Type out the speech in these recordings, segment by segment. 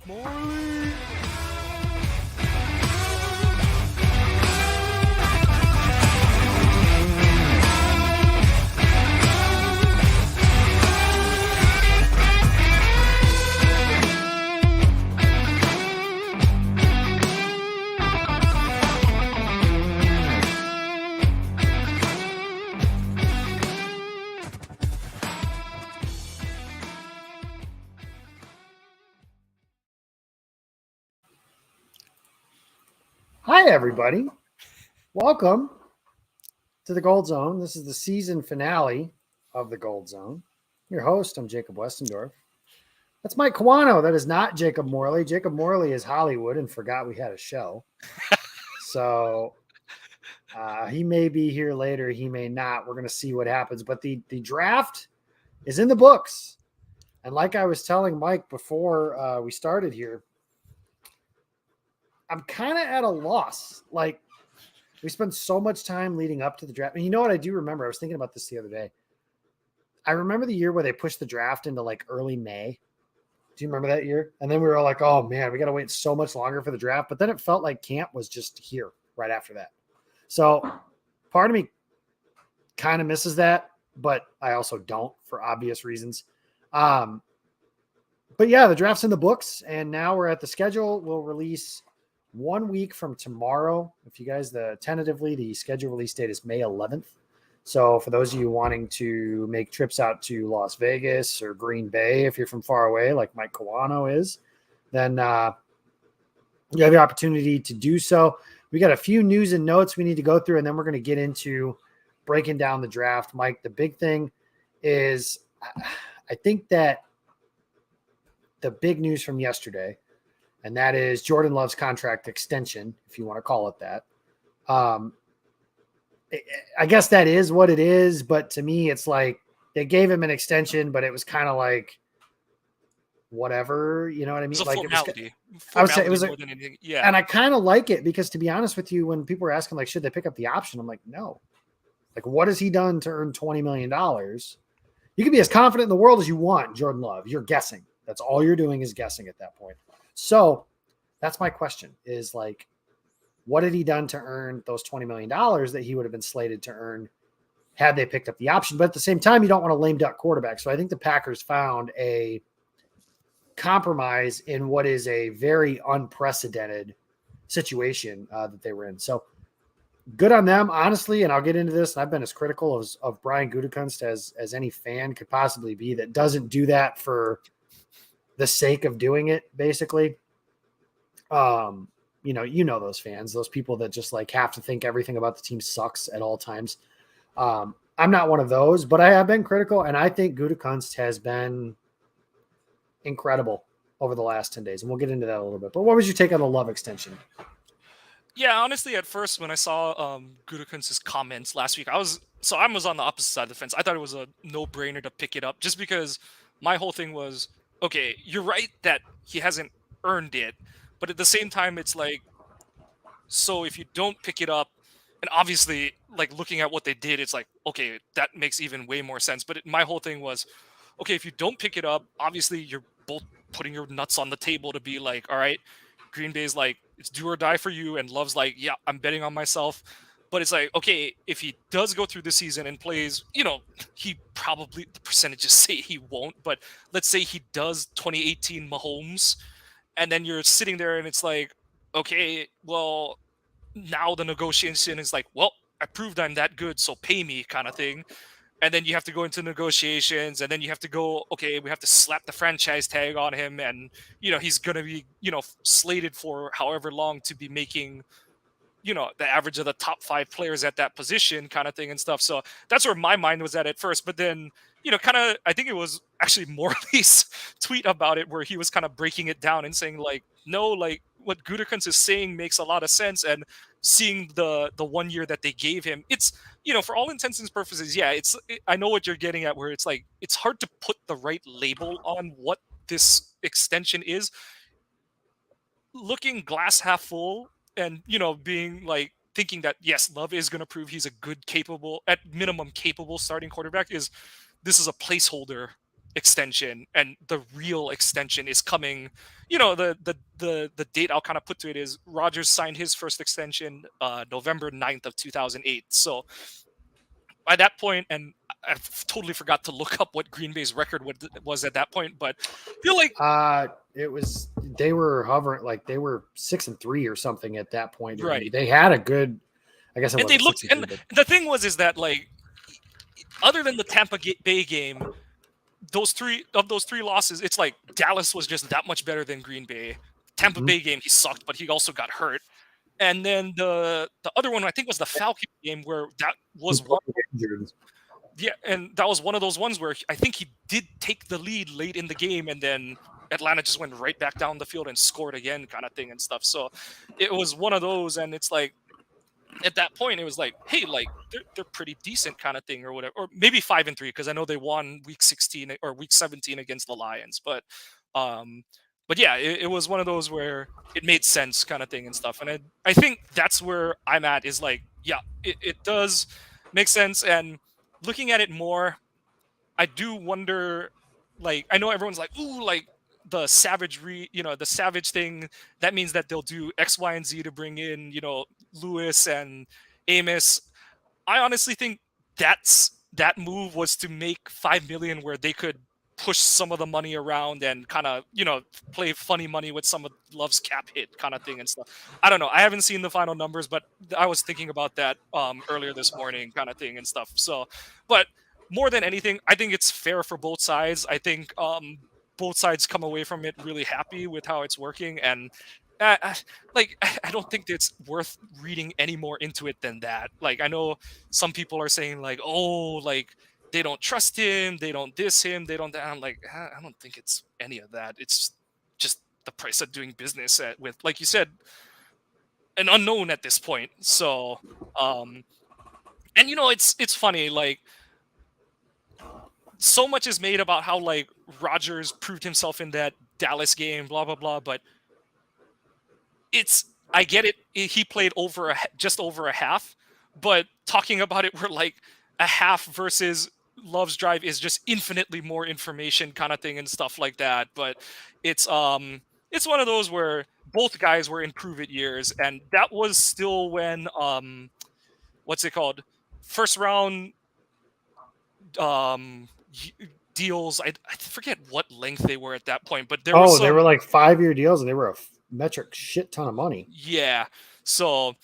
Morley! Hi, everybody. Welcome to the Gold Zone. This is the season finale of the Gold Zone. Your host, I'm Jacob Westendorf. That's Mike Kawano. That is not Jacob Morley. Jacob Morley is Hollywood and forgot we had a show. So he may be here later. He may not. We're going to see what happens. But the draft is in the books. And like I was telling Mike before we started here, I'm kind of at a loss. Like, we spent so much time leading up to the draft. And you know what I do remember? I was thinking about this the other day. I remember the year where they pushed the draft into like early May. Do you remember that year? And then we were all like, oh man, we got to wait so much longer for the draft. But then it felt like camp was just here right after that. So part of me kind of misses that, but I also don't for obvious reasons. But yeah, the draft's in the books and now we're at the schedule. We'll release 1 week from tomorrow. If you guys, tentatively, the schedule release date is May 11th. So for those of you wanting to make trips out to Las Vegas or Green Bay, if you're from far away, like Mike Kawano is, then you have the opportunity to do so. We got a few news and notes we need to go through, and then we're going to get into breaking down the draft. Mike, the big thing is I think that the big news from yesterday, and that is Jordan Love's contract extension, if you want to call it that. I guess that is what it is, but to me, it's like they gave him an extension, but it was kind of like whatever, you know what I mean? It's a like formality. I would say it was more than anything. Yeah. And I kind of like it because, to be honest with you, when people were asking, like, should they pick up the option? I'm like, no. Like, what has he done to earn $20 million? You can be as confident in the world as you want, Jordan Love. You're guessing. That's all you're doing is guessing at that point. So that's my question is, like, what had he done to earn those $20 million that he would have been slated to earn had they picked up the option? But at the same time, you don't want a lame duck quarterback. So I think the Packers found a compromise in what is a very unprecedented situation that they were in. So good on them, honestly. And I'll get into this. And I've been as critical of Brian Gutekunst as any fan could possibly be that doesn't do that for the sake of doing it, basically. You know those fans, those people that just like have to think everything about the team sucks at all times. I'm not one of those, but I have been critical, and I think Gutekunst has been incredible over the last 10 days, and we'll get into that a little bit. But what was your take on the Love extension? Yeah, honestly, at first when I saw Gutekunst's comments last week, I was on the opposite side of the fence. I thought it was a no-brainer to pick it up, just because my whole thing was, okay, you're right that he hasn't earned it, but at the same time, it's like, so if you don't pick it up, and obviously, like, looking at what they did, it's like, okay, that makes even way more sense. But my whole thing was, okay, if you don't pick it up, obviously you're both putting your nuts on the table to be like, all right, Green Bay's like, it's do or die for you, and Love's like, yeah, I'm betting on myself. But it's like, okay, if he does go through the season and plays, he probably, the percentages say he won't, but let's say he does 2018 Mahomes, and then you're sitting there and it's like, okay, well, now the negotiation is like, well, I proved I'm that good, so pay me, kind of thing. And then you have to go into negotiations, and then you have to go, okay, we have to slap the franchise tag on him, and he's gonna be slated for however long to be making the average of the top 5 players at that position, kind of thing and stuff. So that's where my mind was at first. But then kind of, I think it was actually Morley's tweet about it where he was kind of breaking it down and saying, like, no, like, what Gutekunst is saying makes a lot of sense. And seeing the 1 year that they gave him, it's, for all intents and purposes, yeah, I know what you're getting at, where it's like, it's hard to put the right label on what this extension is. Looking glass half full and, being like, thinking that, yes, Love is going to prove he's a good, capable, at minimum capable starting quarterback, this is a placeholder extension, and the real extension is coming. You know, the date I'll kind of put to it is Rodgers signed his first extension November 9th of 2008. So by that point, and I totally forgot to look up what Green Bay's record was at that point, but I feel like It was they were hovering like they were 6-3 or something at that point. I mean, right. they had a good. I guess it And they wasn't looked, 6-3, and but the thing was is that like other than the Bay game, those three losses, it's like Dallas was just that much better than Green Bay. Tampa mhm. Bay game, he sucked, but he also got hurt. And then the other one I think was the Falcon game where that He was one. both get injured. Yeah, and that was one of those ones where I think he did take the lead late in the game, and then Atlanta just went right back down the field and scored again, kind of thing and stuff. So it was one of those, and it's like at that point it was like, hey, like they're pretty decent, kind of thing, or whatever, or maybe 5-3 because I know they won week 16 or week 17 against the Lions, um, but yeah, it was one of those where it made sense, kind of thing and stuff, and I think that's where I'm at is like, yeah, it does make sense, and looking at it more, I do wonder, like, I know everyone's like, ooh, like the savagery, the savage thing. That means that they'll do X, Y, and Z to bring in, Lewis and Amos. I honestly think that move was to make 5 million where they could push some of the money around and kind of play funny money with some of Love's cap hit, kind of thing and stuff. I don't know. I haven't seen the final numbers, but I was thinking about that earlier this morning, kind of thing and stuff. So, but more than anything, I think it's fair for both sides. I think both sides come away from it really happy with how it's working, and like I don't think it's worth reading any more into it than that. Like I know some people are saying like, oh, like they don't trust him, they don't diss him, they don't that. I'm like, I don't think it's any of that. It's just the price of doing business with, like you said, an unknown at this point. So and it's funny, like so much is made about how like Rodgers proved himself in that Dallas game, blah blah blah, but it's I get it. He played just over a half, but talking about it, we're like a half versus Love's drive is just infinitely more information, kind of thing and stuff like that. But it's one of those where both guys were in prove it years, and that was still when what's it called, first round deals. I forget what length they were at that point, but there was Oh, they some. were like 5-year deals, and they were a metric shit ton of money. Yeah, so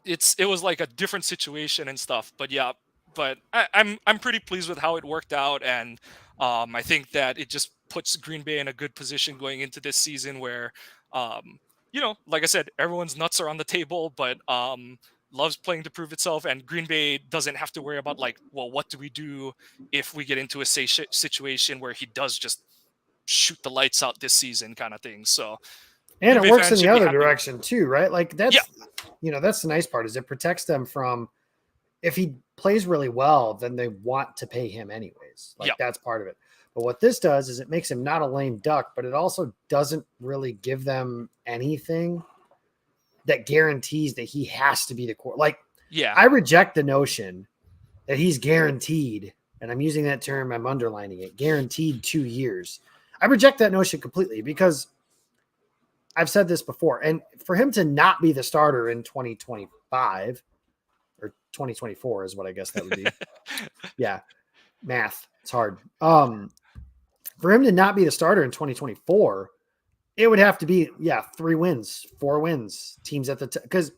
it was like a different situation and stuff, but yeah, but I'm pretty pleased with how it worked out, and I think that it just puts Green Bay in a good position going into this season where like I said, everyone's nuts are on the table, but Love's playing to prove itself, and Green Bay doesn't have to worry about like, well, what do we do if we get into a situation where he does just shoot the lights out this season, kind of thing. So And Green it Bay works in fans the should be other happy with. direction too, right? Like Yeah, that's the nice part is it protects them from if he plays really well, then they want to pay him anyways. yeah, Like that's part of it. But what this does is it makes him not a lame duck, but it also doesn't really give them anything that guarantees that he has to be the core. Like yeah. I reject the notion that he's guaranteed, and I'm using that term, I'm underlining it, guaranteed 2 years. I reject that notion completely because I've said this before, and for him to not be the starter in 2025 or 2024 is what I guess that would be. Yeah, math, it's hard. For him to not be the starter in 2024, it would have to be 3 wins, 4 wins, teams at the because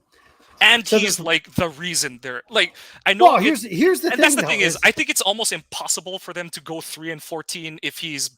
And so this he's like the reason they're like, I know well it, here's the and that's thing the though thing is, is I think it's almost impossible for them to go 3-14 if he's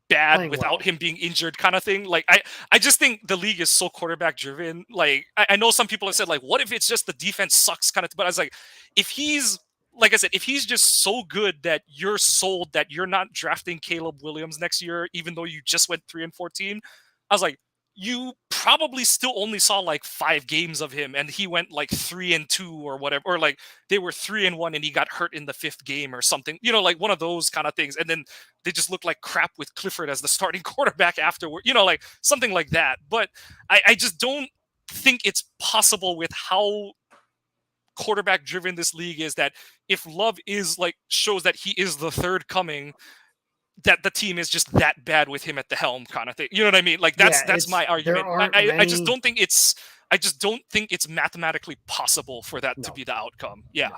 bad playing without well. him being injured, kind of thing. Like I just think the league is so quarterback driven. Like I know some people have said like, what if it's just the defense sucks, kind of, but I was like, if he's like I said, if he's just so good that you're sold that you're not drafting Caleb Williams next year, even though you just went 3-14, I was like, you probably still only saw like 5 games of him, and he went like 3-2 or whatever, or like they were 3-1 and he got hurt in the 5th game or something, like one of those kind of things. And then they just look like crap with Clifford as the starting quarterback afterward, like something like that. But I just don't think it's possible with how quarterback driven this league is that if Love is like shows that he is the third coming, that the team is just that bad with him at the helm kind of thing. You know what I mean? Like Yeah, that's my there argument. aren't I just many. don't think it's mathematically possible for that to No, be the outcome. Yeah. no.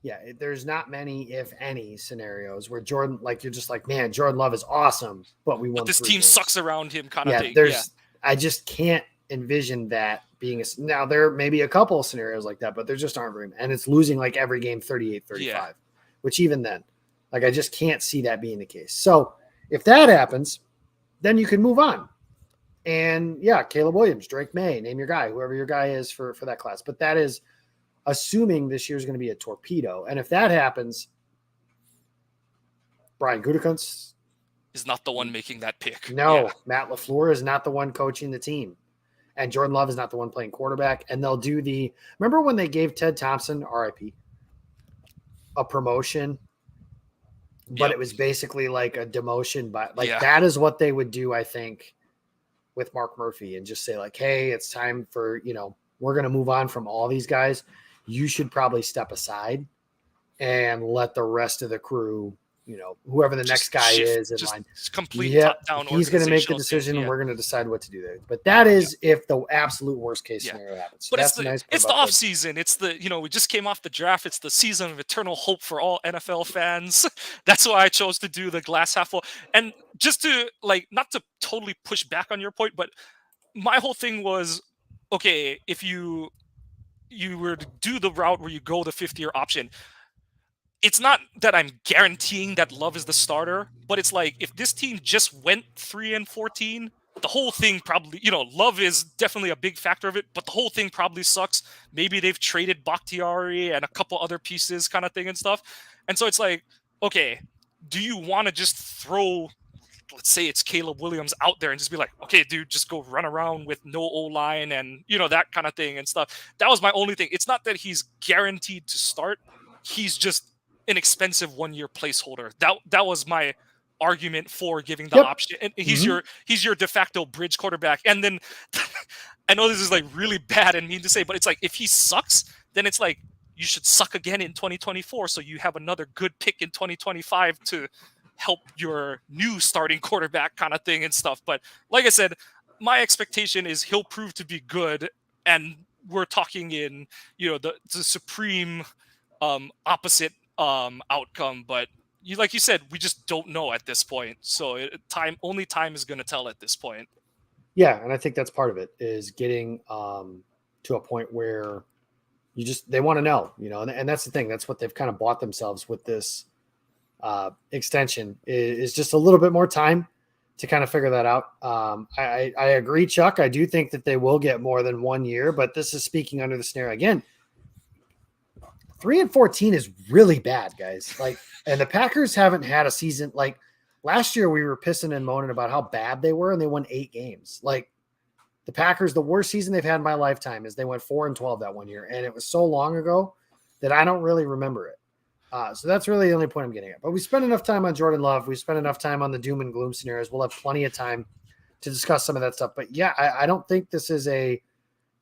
Yeah, there's not many, if any, scenarios where Jordan, like you're just like, man, Jordan Love is awesome, but we But won this 3 team games. sucks around him kind of Yeah, thing. Yeah. I just can't envision that being now there may be a couple of scenarios like that, but there just aren't very many. And it's losing like every game 38-35, Yeah. which even then, like I just can't see that being the case. So if that happens, then you can move on. And yeah, Caleb Williams, Drake May, name your guy, whoever your guy is for that class. But that is assuming this year is going to be a torpedo. And if that happens, Brian Gutekunst Is not the one making that pick. no, Yeah. Matt LaFleur is not the one coaching the team. And Jordan Love is not the one playing quarterback. And they'll do remember when they gave Ted Thompson, RIP, a promotion, but it was basically like a demotion. But like that is what they would do, I think, with Mark Murphy and just say like, hey, it's time for, we're going to move on from all these guys. You should probably step aside and let the rest of the crew, whoever the next guy is in line. Complete top-down he's going to make the decision and we're going to decide what to do there. But that is if the absolute worst case scenario happens. So but it's the off season. It's the, we just came off the draft. It's the season of eternal hope for all NFL fans. That's why I chose to do the glass half full. And just to not to totally push back on your point, but my whole thing was, okay, if you were to do the route where you go the 5th-year option, it's not that I'm guaranteeing that Love is the starter, but it's like if this team just went 3-14, the whole thing probably, Love is definitely a big factor of it, but the whole thing probably sucks. Maybe they've traded Bakhtiari and a couple other pieces kind of thing and stuff. And so it's like, okay, do you want to just throw, let's say it's Caleb Williams out there and just be like, okay, dude, just go run around with no O-line and, that kind of thing and stuff. That was my only thing. It's not that he's guaranteed to start. He's just an expensive 1-year placeholder. That was my argument for giving the option. And he's your de facto bridge quarterback. And then I know this is like really bad and mean to say, but it's like if he sucks, then it's like you should suck again in 2024 so you have another good pick in 2025 to help your new starting quarterback kind of thing and stuff. But like I said, my expectation is he'll prove to be good, and we're talking in the supreme opposite outcome, but like you said, we just don't know at this point. So only time is going to tell at this point. Yeah, and I think that's part of it is getting to a point where they want to know, and that's the thing. That's what they've kind of bought themselves with this extension is just a little bit more time to kind of figure that out. I agree, Chuck. I do think that they will get more than 1 year, but this is speaking under the scenario again. 3-14 is really bad, guys. And the Packers haven't had a season like last year. We were pissing and moaning about how bad they were, and they won 8 games. Like the Packers, the worst season they've had in my lifetime is they went 4-12 that 1 year, and it was so long ago that I don't really remember it. So that's really the only point I'm getting at. But we spent enough time on Jordan Love. We spent enough time on the doom and gloom scenarios. We'll have plenty of time to discuss some of that stuff. But yeah, I don't think this is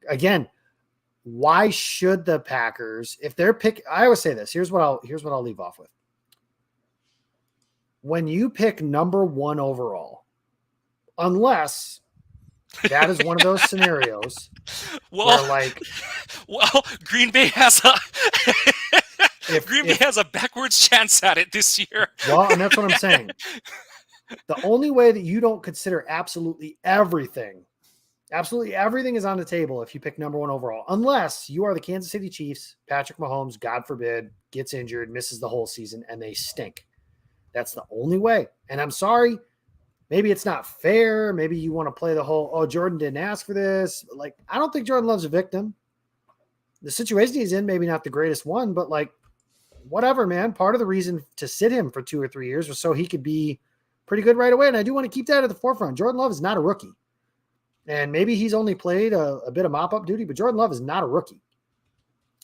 again. Why should the Packers, if they're I always say this, here's what I'll leave off with. When you pick number 1 overall, unless that is one of those scenarios where Green Bay has a backwards chance at it this year. Well, and that's what I'm saying. The only way that you don't consider absolutely everything is on the table if you pick number 1 overall, unless you are the Kansas City Chiefs, Patrick Mahomes, God forbid, gets injured, misses the whole season, and they stink. That's the only way. And I'm sorry, maybe it's not fair. Maybe you want to play the whole, Jordan didn't ask for this. Like, I don't think Jordan Love's a victim. The situation he's in, maybe not the greatest one, but like, whatever, man. Part of the reason to sit him for 2 or 3 years was so he could be pretty good right away. And I do want to keep that at the forefront. Jordan Love is not a rookie. And maybe he's only played a bit of mop-up duty, but Jordan Love is not a rookie.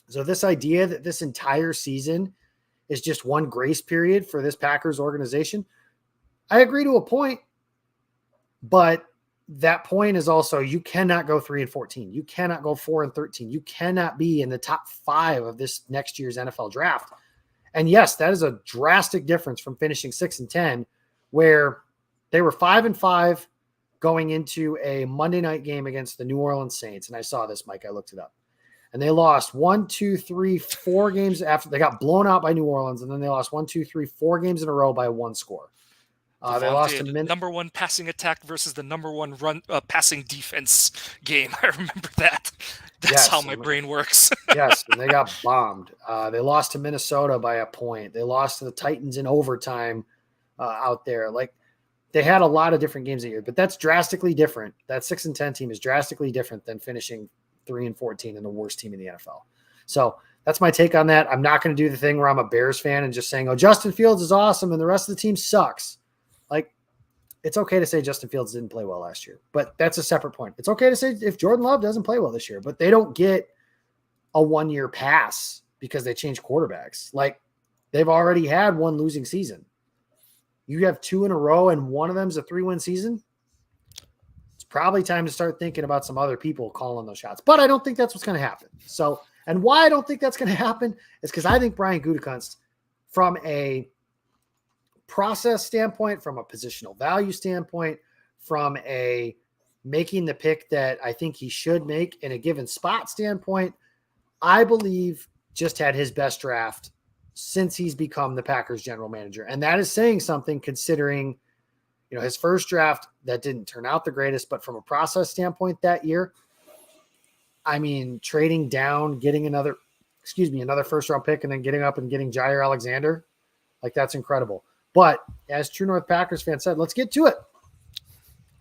So this idea that this entire season is just one grace period for this Packers organization, I agree to a point, but that point is also you cannot go 3-14. You cannot go 4-13. You cannot be in the top 5 of this next year's NFL draft. And yes, that is a drastic difference from finishing 6-10, where they were 5-5 going into a Monday night game against the New Orleans Saints. And I saw this, Mike. I looked it up. And they lost 1, 2, 3, 4 games after they got blown out by New Orleans. And then they lost 1, 2, 3, 4 games in a row by one score. The They lost vaunted number one passing attack versus the number one run passing defense game. I remember that. That's how my brain works. Yes, and they got bombed. They lost to Minnesota by a point. They lost to the Titans in overtime out there. Like, they had a lot of different games that year, but that's drastically different. That 6-10 team is drastically different than finishing 3-14 and the worst team in the NFL. So that's my take on that. I'm not going to do the thing where I'm a Bears fan and just saying, oh, Justin Fields is awesome and the rest of the team sucks. Like, it's okay to say Justin Fields didn't play well last year, but that's a separate point. It's okay to say if Jordan Love doesn't play well this year, but they don't get a 1-year pass because they changed quarterbacks. Like, they've already had one losing season. You have 2 in a row and one of them is a 3-win season. It's probably time to start thinking about some other people calling those shots, but I don't think that's what's going to happen. So, and why I don't think that's going to happen is because I think Brian Gutekunst, from a process standpoint, from a positional value standpoint, from a making the pick that I think he should make in a given spot standpoint, I believe just had his best draft since he's become the Packers general manager. And that is saying something considering, his first draft that didn't turn out the greatest, but from a process standpoint that year, I mean, trading down, getting another first round pick and then getting up and getting Jair Alexander, like, that's incredible. But as True North Packers fan said, let's get to it.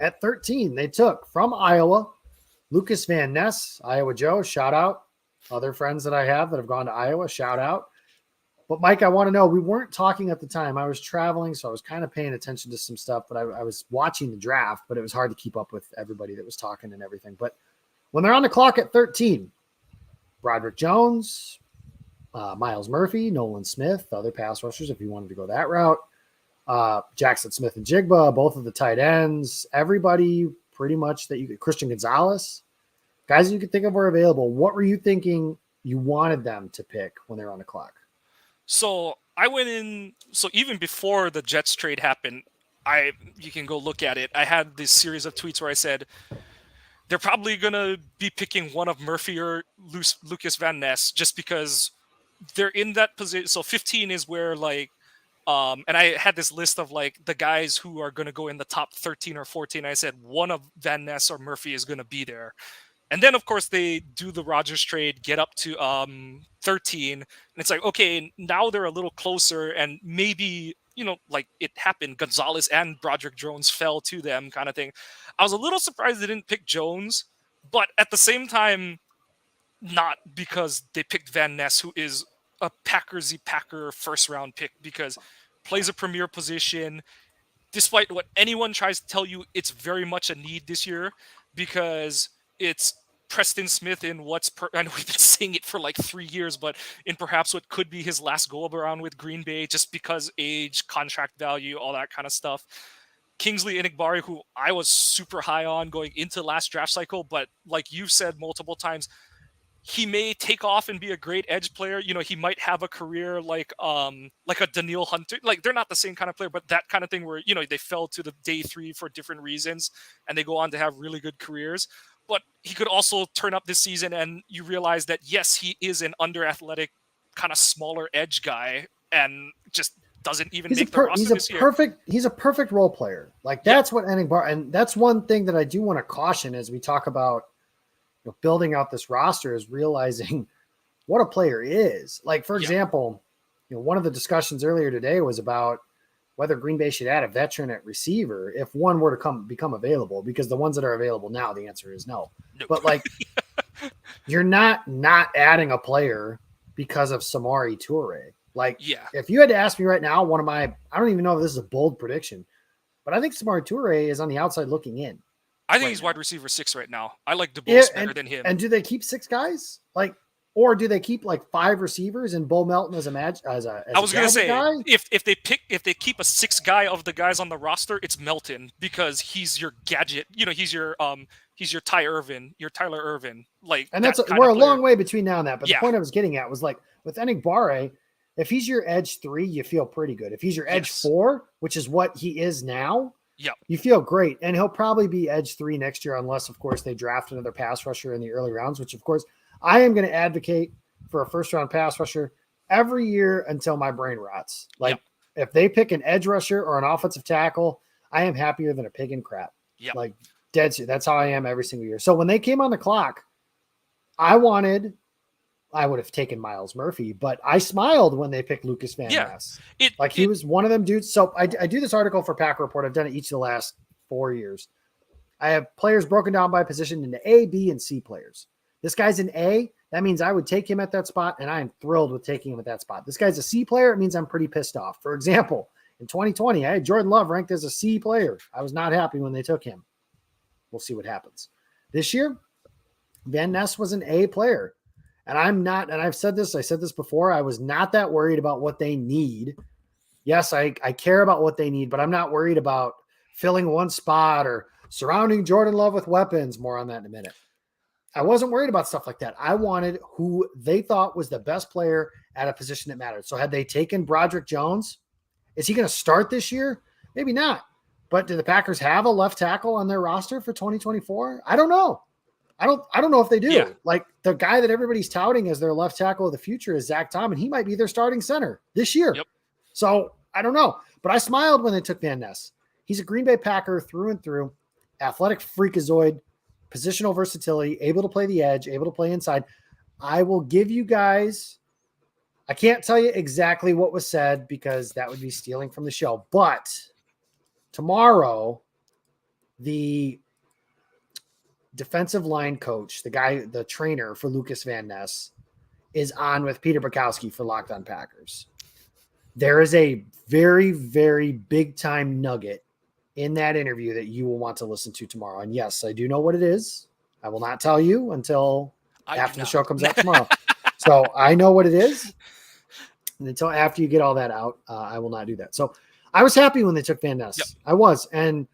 At 13, they took from Iowa, Lucas Van Ness, Iowa Joe, shout out. Other friends that I have that have gone to Iowa, shout out. But Mike, I want to know, we weren't talking at the time. I was traveling, so I was kind of paying attention to some stuff, but I was watching the draft, but it was hard to keep up with everybody that was talking and everything. But when they're on the clock at 13, Broderick Jones, Miles Murphy, Nolan Smith, other pass rushers, if you wanted to go that route, Jackson Smith and Jigba, both of the tight ends, everybody pretty much that you could, Christian Gonzalez, guys you could think of were available. What were you thinking you wanted them to pick when they were on the clock? So I went in. So even before the Jets trade happened, you can go look at it. I had this series of tweets where I said they're probably gonna be picking one of Murphy or Lucas Van Ness just because they're in that position. So 15 is where and I had this list of the guys who are going to go in the top 13 or 14. I said one of Van Ness or Murphy is going to be there. And then, of course, they do the Rodgers trade, get up to 13. And it's like, okay, now they're a little closer. And maybe, it happened. Gonzalez and Broderick Jones fell to them kind of thing. I was a little surprised they didn't pick Jones. But at the same time, not because they picked Van Ness, who is a Packer first-round pick, because plays a premier position. Despite what anyone tries to tell you, it's very much a need this year because it's Preston Smith in I know we've been saying it for 3 years, but in perhaps what could be his last go around with Green Bay, just because age, contract value, all that kind of stuff. Kingsley Enagbare, who I was super high on going into last draft cycle, but like you've said multiple times, he may take off and be a great edge player. He might have a career like a Daniil Hunter. They're not the same kind of player, but that kind of thing where, they fell to the day 3 for different reasons and they go on to have really good careers. But he could also turn up this season and you realize that, yes, he is an under-athletic, kind of smaller edge guy and just doesn't even make the roster this year. He's a perfect role player. That's what Enagbare, and that's one thing that I do want to caution as we talk about building out this roster, is realizing what a player is. For example, one of the discussions earlier today was about whether Green Bay should add a veteran at receiver if one were to become available, because the ones that are available now, the answer is no. But you're not adding a player because of Samori Toure. If you had to ask me right now, I don't even know if this is a bold prediction, but I think Samori Toure is on the outside looking in. I think he's wide receiver 6 right now. I like DeBose better than him. And do they keep 6 guys? Or do they keep 5 receivers and Bo Melton as a I was going to say guy? if they keep a 6 guy of the guys on the roster, it's Melton, because he's your gadget. He's your Tyler Irvin. And we're a long way between now and that. But the point I was getting at was with Enagbare, if he's your edge 3, you feel pretty good. If he's your edge Yes. 4, which is what he is now, Yep. you feel great. And he'll probably be edge 3 next year, unless, of course, they draft another pass rusher in the early rounds, which, of course, I am going to advocate for a first-round pass rusher every year until my brain rots. Like, if they pick an edge rusher or an offensive tackle, I am happier than a pig in crap. Yep. Like, dead serious. That's how I am every single year. So when they came on the clock, I would have taken Miles Murphy, but I smiled when they picked Lucas Van Ness. He was one of them dudes. So I do this article for Pack Report. I've done it each of the last 4 years. I have players broken down by position into A, B, and C players. This guy's an A. That means I would take him at that spot, and I am thrilled with taking him at that spot. This guy's a C player. It means I'm pretty pissed off. For example, in 2020, I had Jordan Love ranked as a C player. I was not happy when they took him. We'll see what happens. This year, Van Ness was an A player. And I'm not, and I said this before, I was not that worried about what they need. Yes, I care about what they need, but I'm not worried about filling one spot or surrounding Jordan Love with weapons. More on that in a minute. I wasn't worried about stuff like that. I wanted who they thought was the best player at a position that mattered. So had they taken Broderick Jones, is he going to start this year? Maybe not. But do the Packers have a left tackle on their roster for 2024? I don't know. I don't know if they do. Yeah. Like, the guy that everybody's touting as their left tackle of the future is Zach Tom, and he might be their starting center this year. Yep. So I don't know, but I smiled when they took Van Ness. He's a Green Bay Packer through and through, athletic freakazoid, positional versatility, able to play the edge, able to play inside. I will give you guys, I can't tell you exactly what was said because that would be stealing from the show, but tomorrow, the defensive line coach, the trainer for Lucas Van Ness, is on with Peter Bukowski for Locked On Packers. There is a very, very big time nugget in that interview that you will want to listen to tomorrow. And yes, I do know what it is. I will not tell you until after the show comes out tomorrow. So I know what it is. And until after you get all that out, I will not do that. So I was happy when they took Van Ness. Yep. I was. And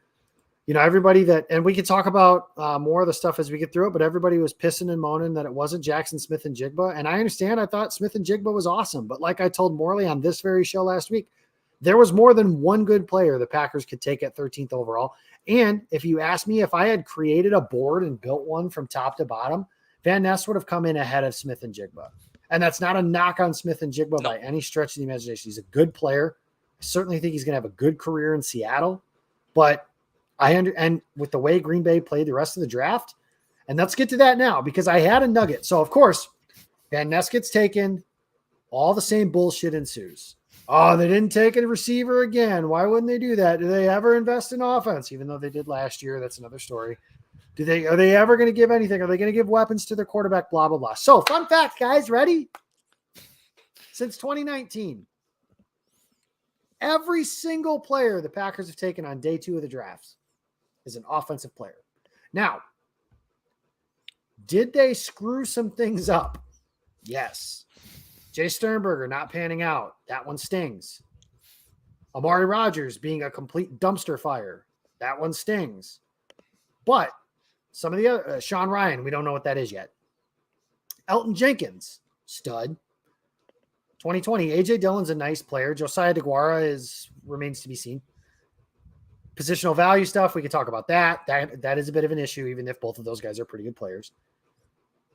everybody and we can talk about more of the stuff as we get through it, but everybody was pissing and moaning that it wasn't Jackson Smith and Jigba. And I understand. I thought Smith and Jigba was awesome. But like I told Morley on this very show last week, there was more than one good player the Packers could take at 13th overall. And if you ask me if I had created a board and built one from top to bottom, Van Ness would have come in ahead of Smith and Jigba. And that's not a knock on Smith and Jigba by any stretch of the imagination. He's a good player. I certainly think he's going to have a good career in Seattle. But and with the way Green Bay played the rest of the draft, and let's get to that now because I had a nugget. So, of course, Van Ness gets taken. All the same bullshit ensues. Oh, they didn't take a receiver again. Why wouldn't they do that? Do they ever invest in offense? Even though they did last year, that's another story. Are they ever going to give anything? Are they going to give weapons to their quarterback? Blah, blah, blah. So, fun fact, guys, ready? Since 2019, every single player the Packers have taken on day 2 of the drafts is an offensive player. Now, did they screw some things up? Yes. Jay Sternberger not panning out. That one stings. Amari Rodgers being a complete dumpster fire. That one stings. But some of the other, Sean Ryan, we don't know what that is yet. Elton Jenkins, stud. 2020, AJ Dillon's a nice player. Josiah DeGuara remains to be seen. Positional value stuff, we can talk about that. That is a bit of an issue, even if both of those guys are pretty good players.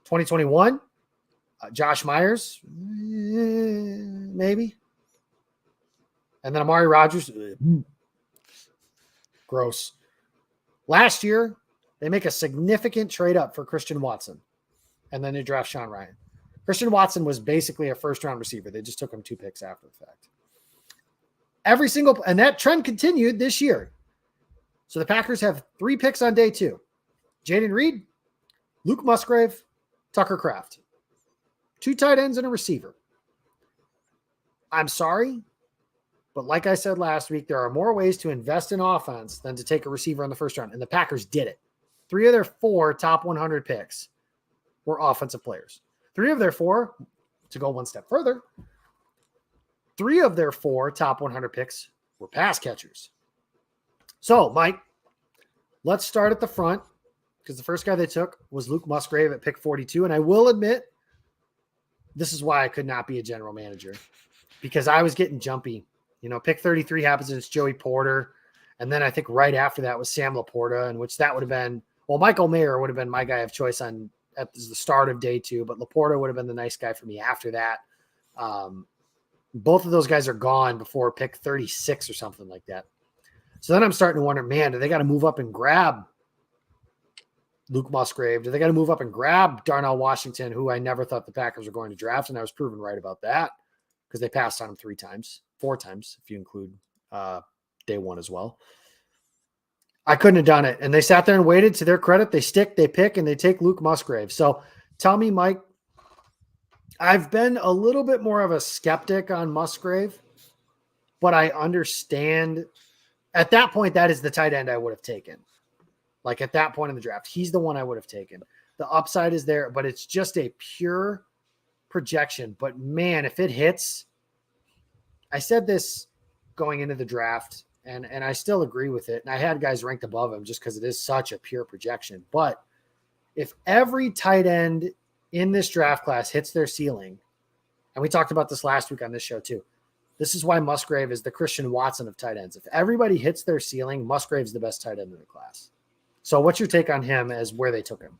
2021, Josh Myers, maybe. And then Amari Rodgers, gross. Last year, they make a significant trade up for Christian Watson, and then they draft Sean Ryan. Christian Watson was basically a first-round receiver. They just took him 2 picks after the fact. And that trend continued this year. So the Packers have 3 picks on day 2. Jaden Reed, Luke Musgrave, Tucker Kraft. 2 tight ends and a receiver. I'm sorry, but like I said last week, there are more ways to invest in offense than to take a receiver in the first round, and the Packers did it. 3 of their 4 top 100 picks were offensive players. 3 of their 4, to go one step further, 3 of their 4 top 100 picks were pass catchers. So, Mike, let's start at the front because the first guy they took was Luke Musgrave at pick 42. And I will admit, this is why I could not be a general manager because I was getting jumpy. Pick 33 happens and it's Joey Porter. And then I think right after that was Sam Laporta, in which that would have been, Michael Mayer would have been my guy of choice at the start of day 2, but Laporta would have been the nice guy for me after that. Both of those guys are gone before pick 36 or something like that. So then I'm starting to wonder, man, do they got to move up and grab Luke Musgrave? Do they got to move up and grab Darnell Washington, who I never thought the Packers were going to draft? And I was proven right about that because they passed on him 4 times, if you include day 1 as well. I couldn't have done it. And they sat there and waited. To their credit, they pick, and they take Luke Musgrave. So tell me, Mike, I've been a little bit more of a skeptic on Musgrave, but I understand at that point, that is the tight end I would have taken. Like at that point in the draft, he's the one I would have taken. The upside is there, but it's just a pure projection. But man, if it hits, I said this going into the draft, and I still agree with it. And I had guys ranked above him just because it is such a pure projection. But if every tight end in this draft class hits their ceiling, and we talked about this last week on this show too, this is why Musgrave is the Christian Watson of tight ends. If everybody hits their ceiling, Musgrave's the best tight end in the class. So what's your take on him as where they took him?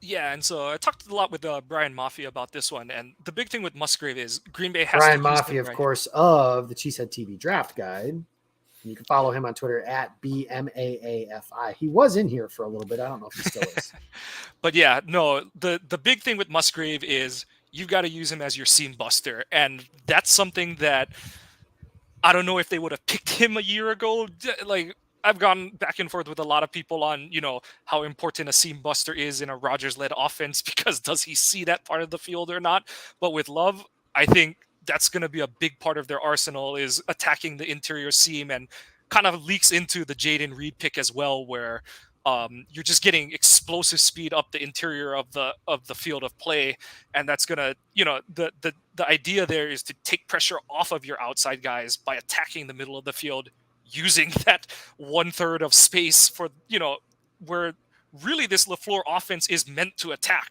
Yeah, and so I talked a lot with Brian Mafia about this one, and the big thing with Musgrave is Green Bay has Brian to use Mafia, him, of course, of the Cheesehead TV Draft Guide. And you can follow him on Twitter at BMAAFI. He was in here for a little bit. I don't know if he still is. But yeah, no, the big thing with Musgrave is you've got to use him as your seam buster, and that's something that I don't know if they would have picked him a year ago. Like, I've gone back and forth with a lot of people on, how important a seam buster is in a Rodgers-led offense, because does he see that part of the field or not? But with Love, I think that's going to be a big part of their arsenal, is attacking the interior seam, and kind of leaks into the Jaden Reed pick as well, where you're just getting explosive speed up the interior of the field of play, and that's gonna, the idea there is to take pressure off of your outside guys by attacking the middle of the field, using that 1/3 of space for, where really this LaFleur offense is meant to attack.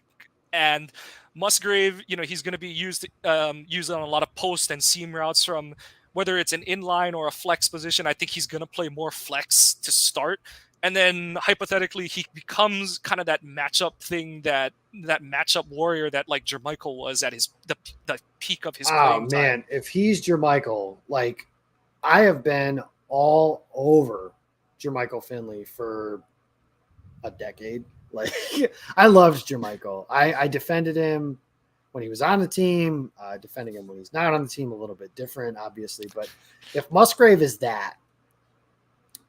And Musgrave, he's going to be used on a lot of post and seam routes, from whether it's an inline or a flex position. I think he's going to play more flex to start. And then hypothetically, he becomes kind of that matchup thing, that matchup warrior that like Jermichael was at the peak of his playing man, time. if he's Jermichael, like I have been all over Jermichael Finley for a decade. Like I loved Jermichael. I defended him when he was on the team, defending him when he's not on the team, a little bit different, obviously. But if Musgrave is that,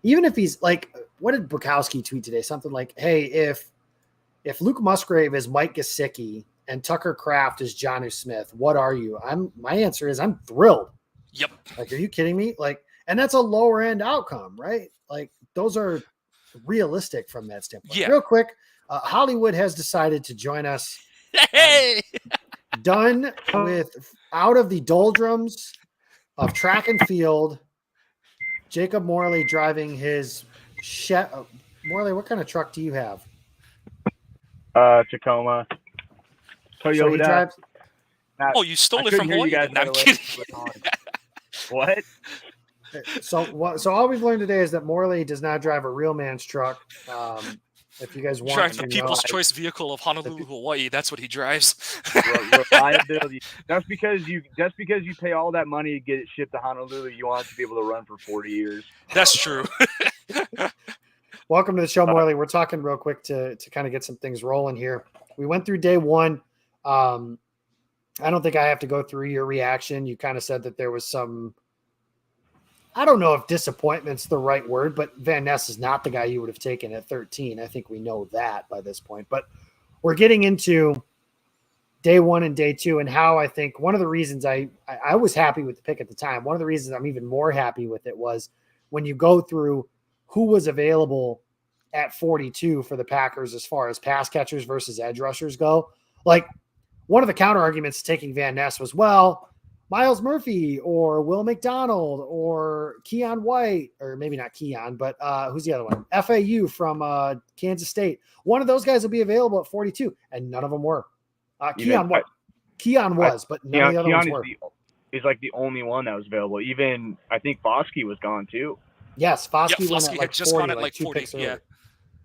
even if he's like, what did Bukowski tweet today? Something like, hey, if Luke Musgrave is Mike Gesicki and Tucker Kraft is Jonnu Smith, what are you? My answer is I'm thrilled. Yep. Like, are you kidding me? Like, and that's a lower end outcome, right? Like those are realistic from that standpoint. Yeah. Real quick, Hollywood has decided to join us. Hey! Done with out of the doldrums of track and field, Jacob Morley driving his Morley, what kind of truck do you have? Tacoma. Toyota. So he drives. Oh, you stole it from Hawaii? I'm kidding. What? So all we've learned today is that Morley does not drive a real man's truck. If you guys want drives to the People's Choice vehicle of Honolulu, Hawaii. That's what he drives. Reliability. Just because you pay all that money to get it shipped to Honolulu, you want it to be able to run for 40 years. That's true. Welcome to the show, Morley. We're talking real quick to kind of get some things rolling here. We went through day 1. I don't think I have to go through your reaction. You kind of said that there was some, I don't know if disappointment's the right word, but Van Ness is not the guy you would have taken at 13. I think we know that by this point. But we're getting into day 1 and day 2, and how I think one of the reasons I was happy with the pick at the time, one of the reasons I'm even more happy with it was when you go through who was available at 42 for the Packers as far as pass catchers versus edge rushers go. Like, one of the counter arguments to taking Van Ness was, well, Miles Murphy or Will McDonald or Keon White, or maybe not Keon, but who's the other one? FAU from Kansas State. One of those guys will be available at 42, and none of them were. Keon was, but none of the other ones were. is like the only one that was available. Even I think Foskey was gone too. Yes, Yeah, Foskey went Foskey at had like just 40, gone at like like 2 40. picks Yeah. early.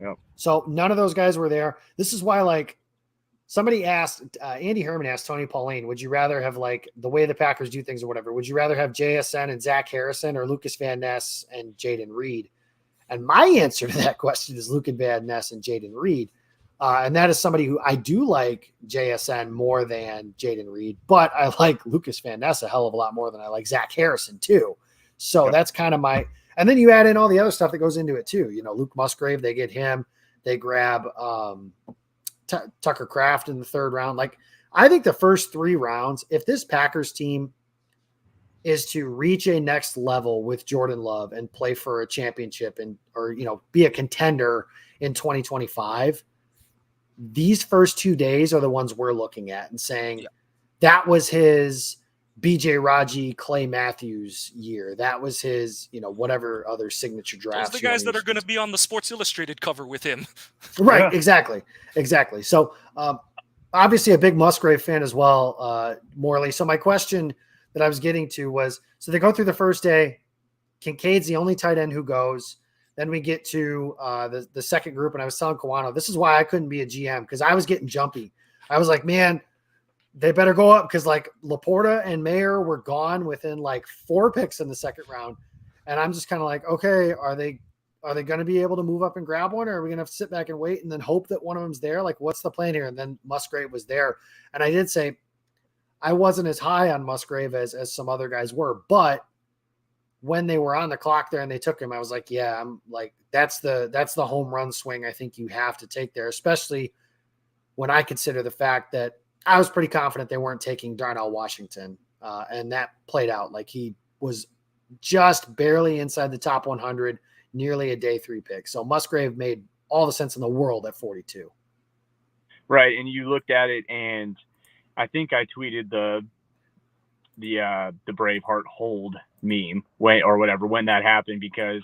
Yep. So none of those guys were there. This is why, like, somebody asked, Andy Herman asked Tony Pauline, would you rather have, like, the way the Packers do things or whatever, would you rather have JSN and Zach Harrison or Lucas Van Ness and Jaden Reed? And my answer to that question is Lucas Van Ness and Jaden Reed. And that is somebody who I do like JSN more than Jaden Reed, but I like Lucas Van Ness a hell of a lot more than I like Zach Harrison too. So that's kind of my, and then you add in all the other stuff that goes into it too. You know, Luke Musgrave, they get him, they grab Tucker Kraft in the 3rd round. Like, I think the first 3 rounds, if this Packers team is to reach a next level with Jordan Love and play for a championship and, or, you know, be a contender in 2025, these first 2 days are the ones we're looking at and saying that was his BJ Raji, Clay Matthews year. That was his, you know, whatever other signature drafts. Those are the guys that are going to be on the Sports Illustrated cover with him. Right. Yeah. Exactly. So, obviously a big Musgrave fan as well, Morley. So my question that I was getting to was, so they go through the first day, Kincaid's the only tight end who goes. Then we get to the second group, and I was telling Kawano, this is why I couldn't be a GM, because I was getting jumpy. I was like, man, they better go up, because like Laporta and Mayer were gone within like 4 picks in the second round. And I'm just kind of like, okay, are they going to be able to move up and grab one, or are we going to have to sit back and wait and then hope that one of them's there? Like, what's the plan here? And then Musgrave was there. And I did say I wasn't as high on Musgrave as some other guys were, but when they were on the clock there and they took him, I was like, yeah, I'm like, that's the home run swing I think you have to take there, especially when I consider the fact that I was pretty confident they weren't taking Darnell Washington. And that played out. Like, he was just barely inside the top 100, nearly a day 3 pick. So Musgrave made all the sense in the world at 42. Right. And you looked at it, and I think I tweeted the Braveheart hold meme or whatever when that happened, because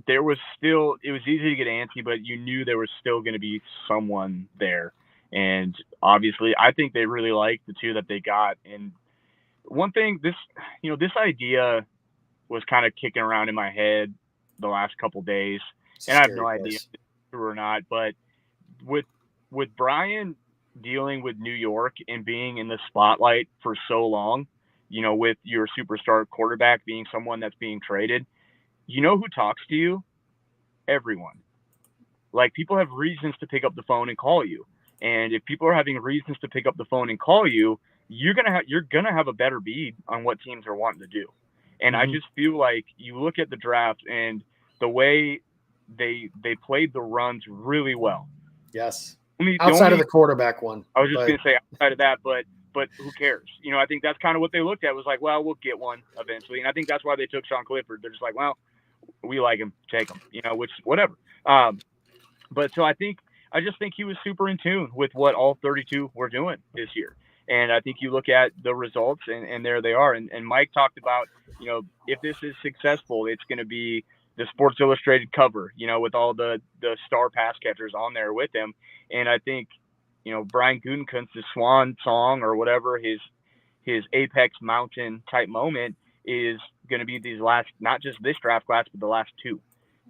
there was still, it was easy to get antsy, but you knew there was still going to be someone there. And obviously I think they really liked the 2 that they got. And one thing, this idea was kind of kicking around in my head the last couple days, and I have no idea if it's true or not, but with Brian dealing with New York and being in the spotlight for so long, you know, with your superstar quarterback being someone that's being traded, you know who talks to you? Everyone. Like, people have reasons to pick up the phone and call you. And if people are having reasons to pick up the phone and call you, you're gonna have a better bead on what teams are wanting to do. And I just feel like you look at the draft and the way they played the runs really well. Yes. Outside of the quarterback one. I was just going to say outside of that, but who cares? You know, I think that's kind of what they looked at, was like, well, we'll get one eventually. And I think that's why they took Sean Clifford. They're just like, well, we like him, take him, you know, which whatever. But so I just think he was super in tune with what all 32 were doing this year. And I think you look at the results, and there they are. And Mike talked about, you know, if this is successful, it's going to be the Sports Illustrated cover, you know, with all the star pass catchers on there with him. And I think, you know, Brian Gutekunst's swan song or whatever, his apex mountain type moment is going to be these last, not just this draft class, but the last 2.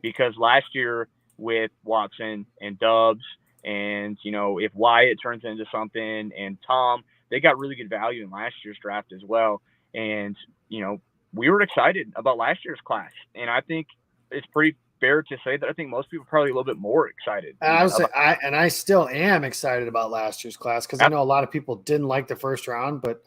Because last year with Watson and Dubs, and, you know, if Wyatt turns into something, and Tom, they got really good value in last year's draft as well. And, you know, we were excited about last year's class. And I think it's pretty fair to say that I think most people are probably a little bit more excited. I still am excited about last year's class, because I know a lot of people didn't like the first round, but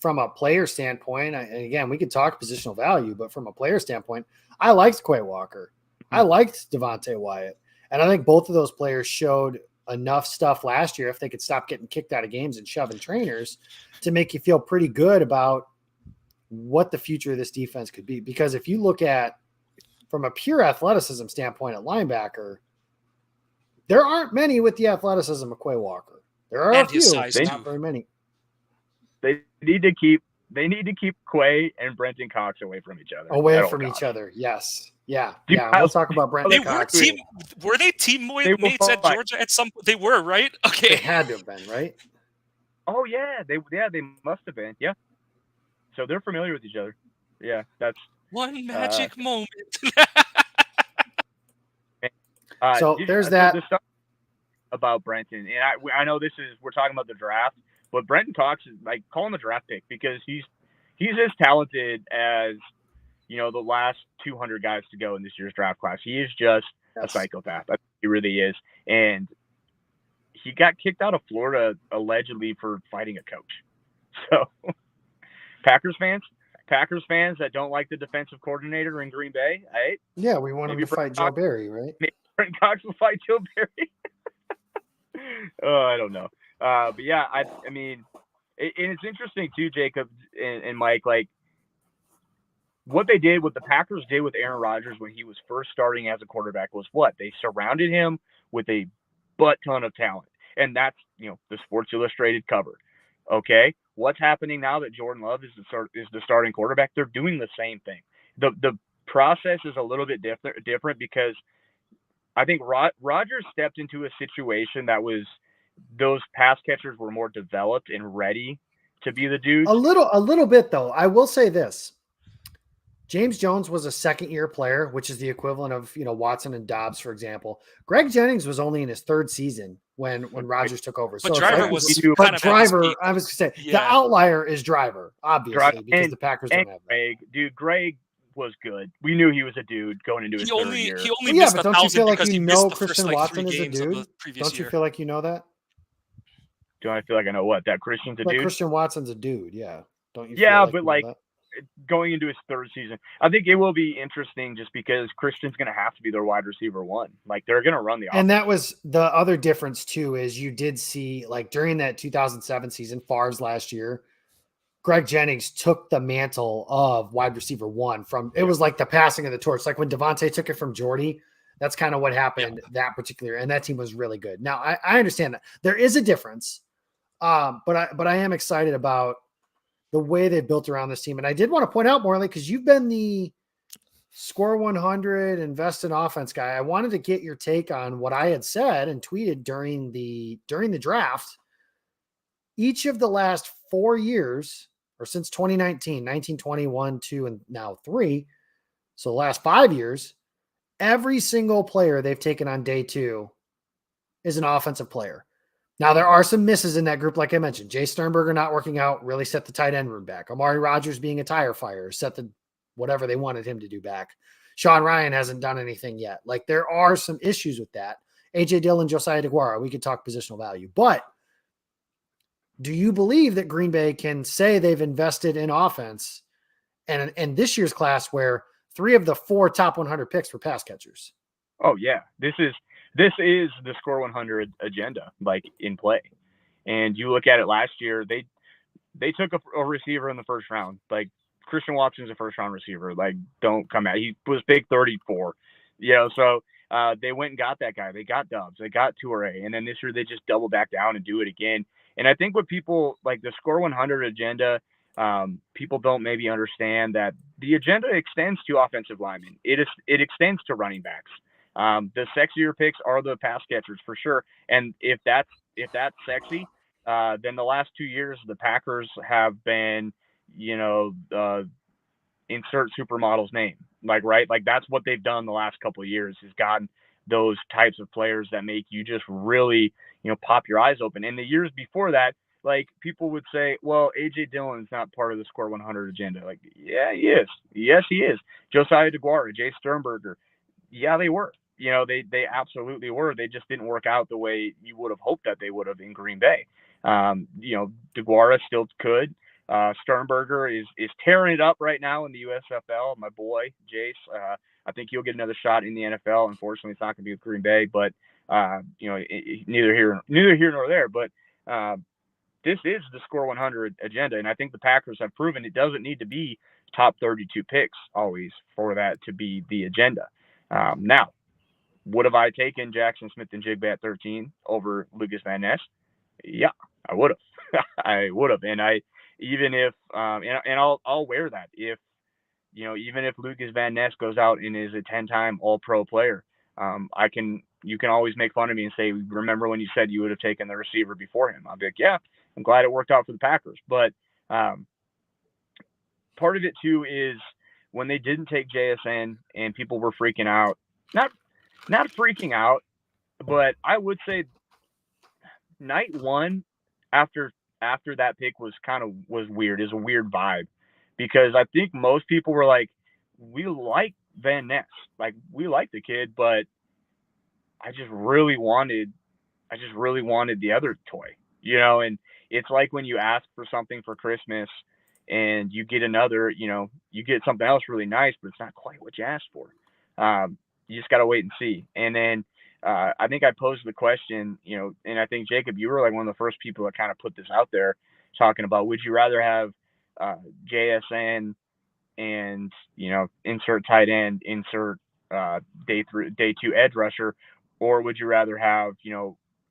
from a player standpoint, and again, we could talk positional value, but from a player standpoint, I liked Quay Walker. I liked Devontae Wyatt. And I think both of those players showed enough stuff last year, if they could stop getting kicked out of games and shoving trainers, to make you feel pretty good about what the future of this defense could be. Because if you look at, from a pure athleticism standpoint at linebacker, there aren't many with the athleticism of Quay Walker. There are a few, but not very many. They need to keep Quay and Brenton Cox away from each other. Each other. Yes. Yeah. Yeah. We'll talk about Brenton Cox. Were they teammates at Georgia at some? They were, right? Okay. They had to have been, right? Oh yeah. They must have been. Yeah. So they're familiar with each other. Yeah, that's One magic moment. So there's that. The stuff about Brenton, and I know we're talking about the draft, but Brenton Cox is like, call him a draft pick because he's as talented as the last 200 guys to go in this year's draft class. He is just a psychopath. He really is, and he got kicked out of Florida allegedly for fighting a coach. So Packers fans that don't like the defensive coordinator in Green Bay, right? Yeah, we want him to fight Joe Barry, right? Maybe Brenton Cox will fight Joe Barry. I don't know. But yeah, I mean, and it's interesting too, Jacob and Mike, like what the Packers did with Aaron Rodgers when he was first starting as a quarterback was what? They surrounded him with a butt ton of talent. And that's, the Sports Illustrated cover. Okay. What's happening now that Jordan Love is the starting quarterback? They're doing the same thing. The process is a little bit different because I think Rodgers stepped into a situation that was those pass catchers were more developed and ready to be the dudes. A little bit though. I will say this. James Jones was a second-year player, which is the equivalent of, Watson and Dobbs, for example. Greg Jennings was only in his third season when Rodgers took over. But Driver was kind of Driver, I was going to say, the outlier is Driver, obviously, because the Packers don't have that. Greg was good. We knew he was a dude going into his third year. He only missed 1,000 don't you feel like because you he know missed the Christian first, Watson 3 is a games of dude? the previous Don't you feel like you know that? Do I feel like I know what? That Christian's a dude? Christian Watson's a dude, yeah. Don't you feel feel like going into his third season, I think it will be interesting just because Christian's going to have to be their wide receiver one. Like they're going to run the offense. And that was the other difference too, is you did see like during that 2007 season, Favre's last year, Greg Jennings took the mantle of wide receiver one it was like the passing of the torch. Like when Devontae took it from Jordy, that's kind of what happened that particular, and that team was really good. Now I understand that there is a difference. But I am excited about the way they built around this team. And I did want to point out, Morley, because you've been the score 100 invest in offense guy. I wanted to get your take on what I had said and tweeted during the draft. Each of the last 4 years, or since 2019, 1921, 2, and now 3. So the last 5 years, every single player they've taken on day 2 is an offensive player. Now, there are some misses in that group, like I mentioned. Jay Sternberger not working out really set the tight end room back. Amari Rodgers being a tire fire set the whatever they wanted him to do back. Sean Ryan hasn't done anything yet. Like, there are some issues with that. A.J. Dillon, Josiah DeGuara, we could talk positional value. But do you believe that Green Bay can say they've invested in offense and this year's class where 3 of the 4 top 100 picks were pass catchers? Oh, yeah. This is the score 100 agenda, like in play. And you look at it last year, they took a receiver in the first round. Like Christian Watson's a first round receiver. Like don't come out. He was pick 34. So they went and got that guy. They got Dobbs. They got Toure. And then this year they just double back down and do it again. And I think what people like the score 100 agenda, people don't maybe understand that the agenda extends to offensive linemen. It extends to running backs. The sexier picks are the pass catchers for sure. And if that's sexy, then the last 2 years, the Packers have been, insert supermodel's name, right? Like that's what they've done the last couple of years is gotten those types of players that make you just really, pop your eyes open. And the years before that, like people would say, well, A.J. Dillon's not part of the score 100 agenda. Like, yeah, he is. Yes, he is. Josiah DeGuara, Jay Sternberger. Yeah, they were. They absolutely were. They just didn't work out the way you would have hoped that they would have in Green Bay. DeGuara still could. Sternberger is tearing it up right now in the USFL. My boy, Jace. I think he'll get another shot in the NFL. Unfortunately, it's not going to be with Green Bay, but neither here nor there. But this is the score 100 agenda, and I think the Packers have proven it doesn't need to be top 32 picks always for that to be the agenda. Now, would have I taken Jackson Smith and Jigba at 13 over Lucas Van Ness? Yeah, I would have. I would have, and even if I'll wear that if even if Lucas Van Ness goes out and is a 10-time All-Pro player, you can always make fun of me and say, remember when you said you would have taken the receiver before him? I'll be like, yeah, I'm glad it worked out for the Packers, but part of it too is when they didn't take JSN and people were freaking out. Not freaking out, but I would say night one after that pick was weird. Is a weird vibe because I think most people were like, we like Van Ness, like we like the kid, but I just really wanted the other toy, and it's like when you ask for something for Christmas and you get another, you get something else really nice, but it's not quite what you asked for. You just got to wait and see. And then I think I posed the question, and I think Jacob, you were like one of the first people that kind of put this out there talking about, would you rather have JSN and, insert tight end, insert day 2 edge rusher, or would you rather have,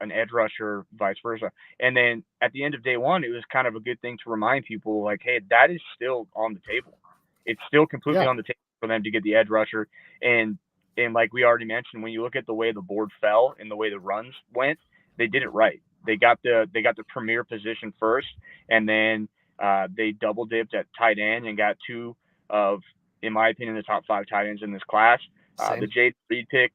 an edge rusher, vice versa? And then at the end of day one, it was kind of a good thing to remind people like, hey, that is still on the table. It's still completely on the table for them to get the edge rusher. And like we already mentioned, when you look at the way the board fell and the way the runs went, they did it right. They got the premier position first, and then they double dipped at tight end and got two of, in my opinion, the top 5 tight ends in this class. The Jaden Reed pick,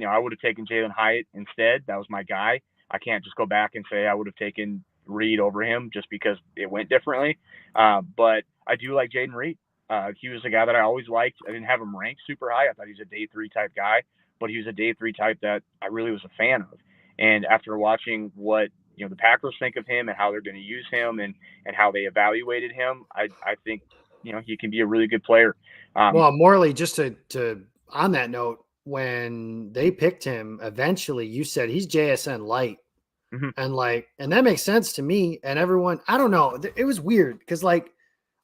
I would have taken Jalen Hyatt instead. That was my guy. I can't just go back and say I would have taken Reed over him just because it went differently. But I do like Jaden Reed. He was a guy that I always liked. I didn't have him ranked super high. I thought he was a day 3 type guy, but he was a day 3 type that I really was a fan of. And after watching what the Packers think of him and how they're going to use him and how they evaluated him, I think he can be a really good player. Well, Morley, just to on that note, when they picked him, eventually you said he's JSN light. Mm-hmm. And that makes sense to me and everyone. I don't know. It was weird because I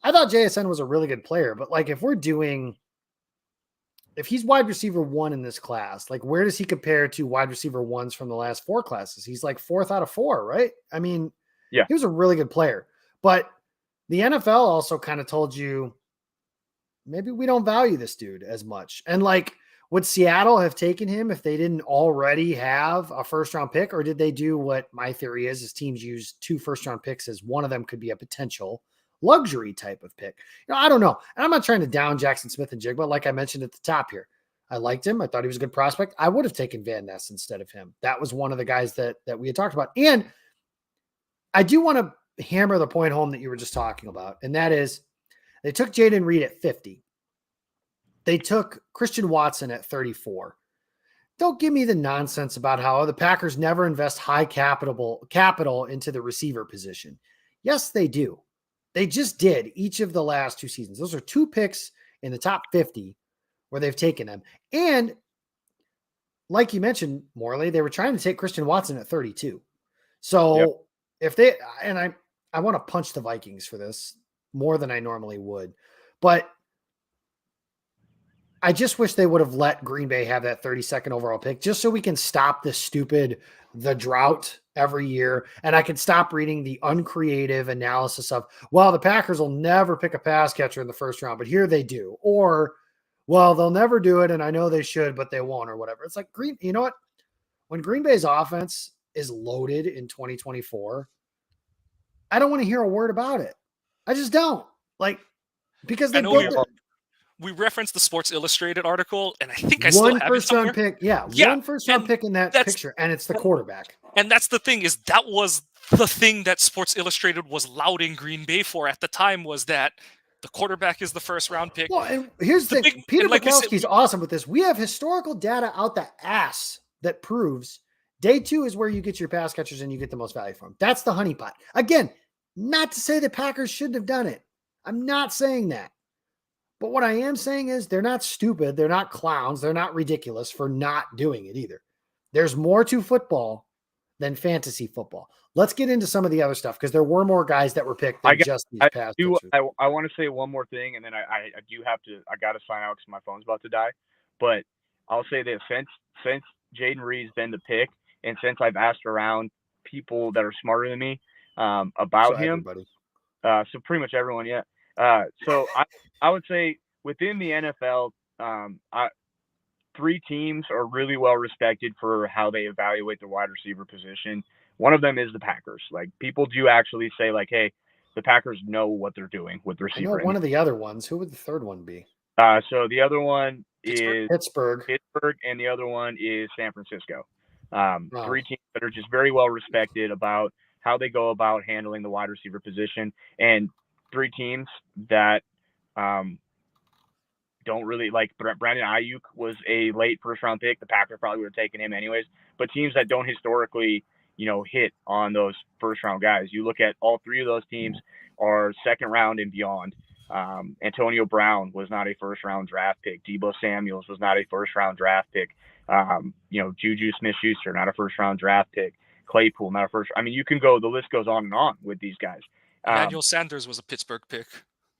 thought JSN was a really good player, but if he's wide receiver 1 in this class, where does he compare to wide receiver 1s from the last 4 classes? He's 4th out of 4, right? I mean, yeah, he was a really good player, but the NFL also kind of told you, maybe we don't value this dude as much. And would Seattle have taken him if they didn't already have a 1st-round pick, or did they do what my theory is teams use 2 1st-round picks as one of them could be a potential luxury type of pick? I don't know. And I'm not trying to down Jackson Smith and Jigba. Like I mentioned at the top here, I liked him. I thought he was a good prospect. I would have taken Van Ness instead of him. That was one of the guys that we had talked about. And I do want to hammer the point home that you were just talking about. And that is they took Jaden Reed at 50. They took Christian Watson at 34. Don't give me the nonsense about how the Packers never invest high capital into the receiver position. Yes, they do. They just did each of the last 2 seasons. Those are 2 picks in the top 50 where they've taken them. And like you mentioned, Morley, they were trying to take Christian Watson at 32. So if they, and I want to punch the Vikings for this more than I normally would, but I just wish they would have let Green Bay have that 32nd overall pick just so we can stop this the drought every year. And I can stop reading the uncreative analysis of, well, the Packers will never pick a pass catcher in the 1st round, but here they do. Or, well, they'll never do it. And I know they should, but they won't, or whatever. It's you know what? When Green Bay's offense is loaded in 2024, I don't want to hear a word about it. I just don't. Because they built it. We referenced the Sports Illustrated article, and I think I still have it somewhere. 1 pick. Yeah, 1 1st-round pick in that picture, and it's the quarterback. And that's the thing, is that was the thing that Sports Illustrated was lauding Green Bay for at the time, was that the quarterback is the 1st-round pick. Well, and here's the thing. Peter Bukowski's awesome with this. We have historical data out the ass that proves day 2 is where you get your pass catchers and you get the most value from. That's the honeypot. Again, not to say the Packers shouldn't have done it. I'm not saying that. But what I am saying is they're not stupid. They're not clowns. They're not ridiculous for not doing it either. There's more to football than fantasy football. Let's get into some of the other stuff because there were more guys that were picked than just these past. I want to say one more thing, and then I do have to. I got to sign out because my phone's about to die. But I'll say this: since Jaden Reed's been the pick, and since I've asked around people that are smarter than me about him, so pretty much everyone, yeah. So I would say within the NFL, 3 teams are really well respected for how they evaluate the wide receiver position. One of them is the Packers. People do actually say hey, The Packers know what they're doing with I receiver. know one of the other ones. Who would the third one be? So the other one Pittsburgh? is Pittsburgh. Pittsburgh, and the other one is San Francisco. Oh. Three teams that are just very well respected about how they go about handling the wide receiver position, and three teams that don't really like. Brandon Ayuk was a late first round pick. The Packers probably would have taken him anyways. But teams that don't historically, hit on those first round guys. You look at all three of those teams are second round and beyond. Antonio Brown was not a first round draft pick. Deebo Samuels was not a first round draft pick. Juju Smith-Schuster, not a first round draft pick. Claypool, not a first. I mean, you can go. The list goes on and on with these guys. Emmanuel Sanders was a Pittsburgh pick.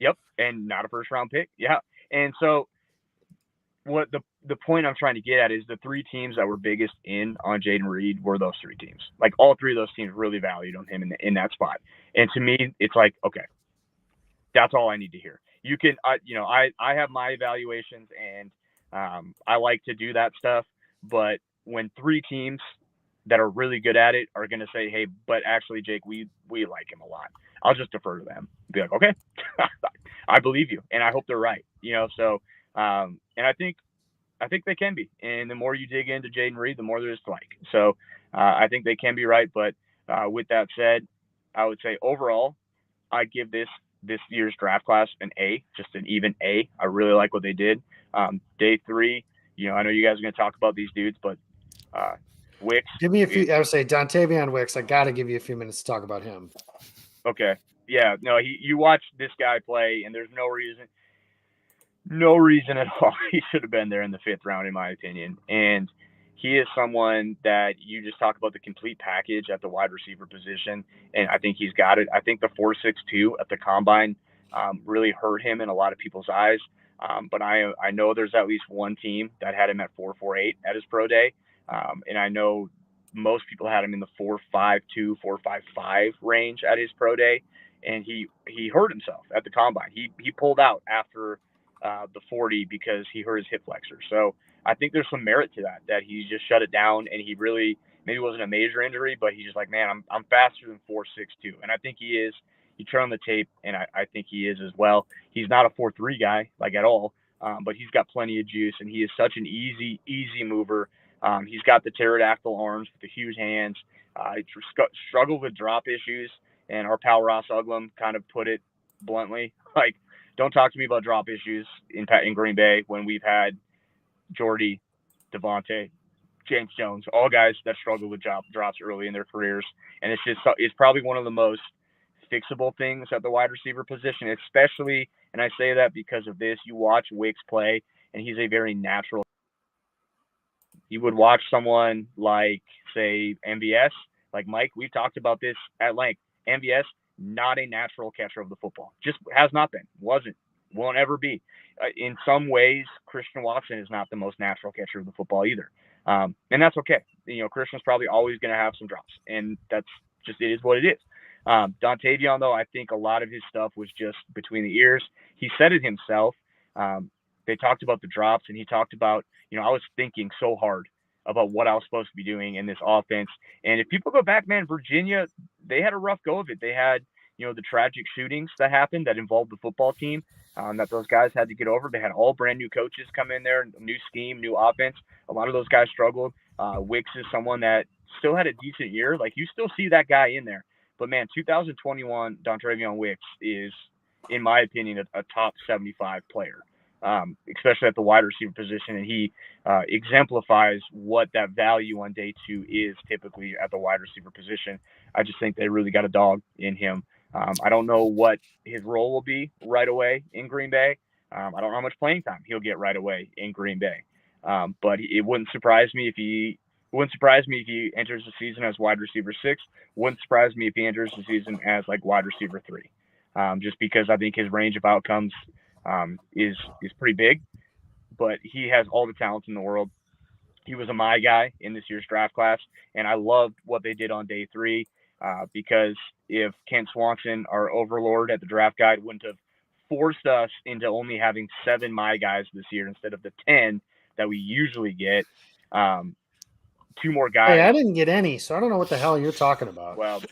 Yep, and not a first round pick. Yeah, and so what the point I'm trying to get at is the three teams that were biggest in on Jaden Reed were those three teams. Like all three of those teams really valued on him in that spot. And to me, it's like, okay, that's all I need to hear. You can, I have my evaluations and I like to do that stuff. But when three teams that are really good at it are going to say, hey, but actually, Jake, we like him a lot, I'll just defer to them. Be like, okay, I believe you, and I hope they're right. So and I think they can be. And the more you dig into Jaden Reed, the more there is to like. So I think they can be right. But with that said, I would say overall, I give this year's draft class an A, just an even A. I really like what they did. Day 3, I know you guys are going to talk about these dudes, but Wicks. Give me a few. I would say Dontavion Wicks. I got to give you a few minutes to talk about him. Okay. Yeah. No, you watch this guy play, and there's no reason at all he should have been there in the 5th round, in my opinion. And he is someone that you just talk about the complete package at the wide receiver position, and I think he's got it. I think the 4.62 at the combine really hurt him in a lot of people's eyes. But I know there's at least one team that had him at 4.48 at his pro day. And I know most people had him in the 4.52, 4.55 range at his pro day. And he hurt himself at the combine. He pulled out after the 40 because he hurt his hip flexor. So I think there's some merit to that he just shut it down, and he really, maybe it wasn't a major injury, but he's just like, man, I'm faster than 4.62. And I think he is. You turn on the tape, and I think he is as well. He's not a 4.3 guy, like at all, but he's got plenty of juice, and he is such an easy mover. He's got the pterodactyl arms with the huge hands. He struggled with drop issues, and our pal Ross Uglum kind of put it bluntly, like, don't talk to me about drop issues in Green Bay when we've had Jordy, Devontae, James Jones, all guys that struggle with drops early in their careers. And it's probably one of the most fixable things at the wide receiver position, especially, and I say that because of this, you watch Wicks play, and he's a very natural. You would watch someone like, say, MVS, like Mike, we've talked about this at length. MVS, not a natural catcher of the football. Just has not been, wasn't, won't ever be. In some ways, Christian Watson is not the most natural catcher of the football either. And that's okay. Christian's probably always going to have some drops, and that's just, it is what it is. Dontavion, though, I think a lot of his stuff was just between the ears. He said it himself. They talked about the drops, and he talked about, I was thinking so hard about what I was supposed to be doing in this offense. And if people go back, man, Virginia, they had a rough go of it. They had, the tragic shootings that happened that involved the football team that those guys had to get over. They had all brand new coaches come in there, new scheme, new offense. A lot of those guys struggled. Wicks is someone that still had a decent year. Like, you still see that guy in there. But, man, 2021 Dontavion Wicks is, in my opinion, a top 75 player. Especially at the wide receiver position, and he exemplifies what that value on day 2 is typically at the wide receiver position. I just think they really got a dog in him. I don't know what his role will be right away in Green Bay. I don't know how much playing time he'll get right away in Green Bay. But it wouldn't surprise me if he enters the season as wide receiver 6. Wouldn't surprise me if he enters the season as like wide receiver 3. Just because I think his range of outcomes is pretty big, but he has all the talent in the world. He was a my guy in this year's draft class, and I loved what they did on day 3 because if Kent Swanson, our overlord at the draft guide, wouldn't have forced us into only having 7 my guys this year instead of the 10 that we usually get, 2 more guys. Hey, I didn't get any, so I don't know what the hell you're talking about. Well,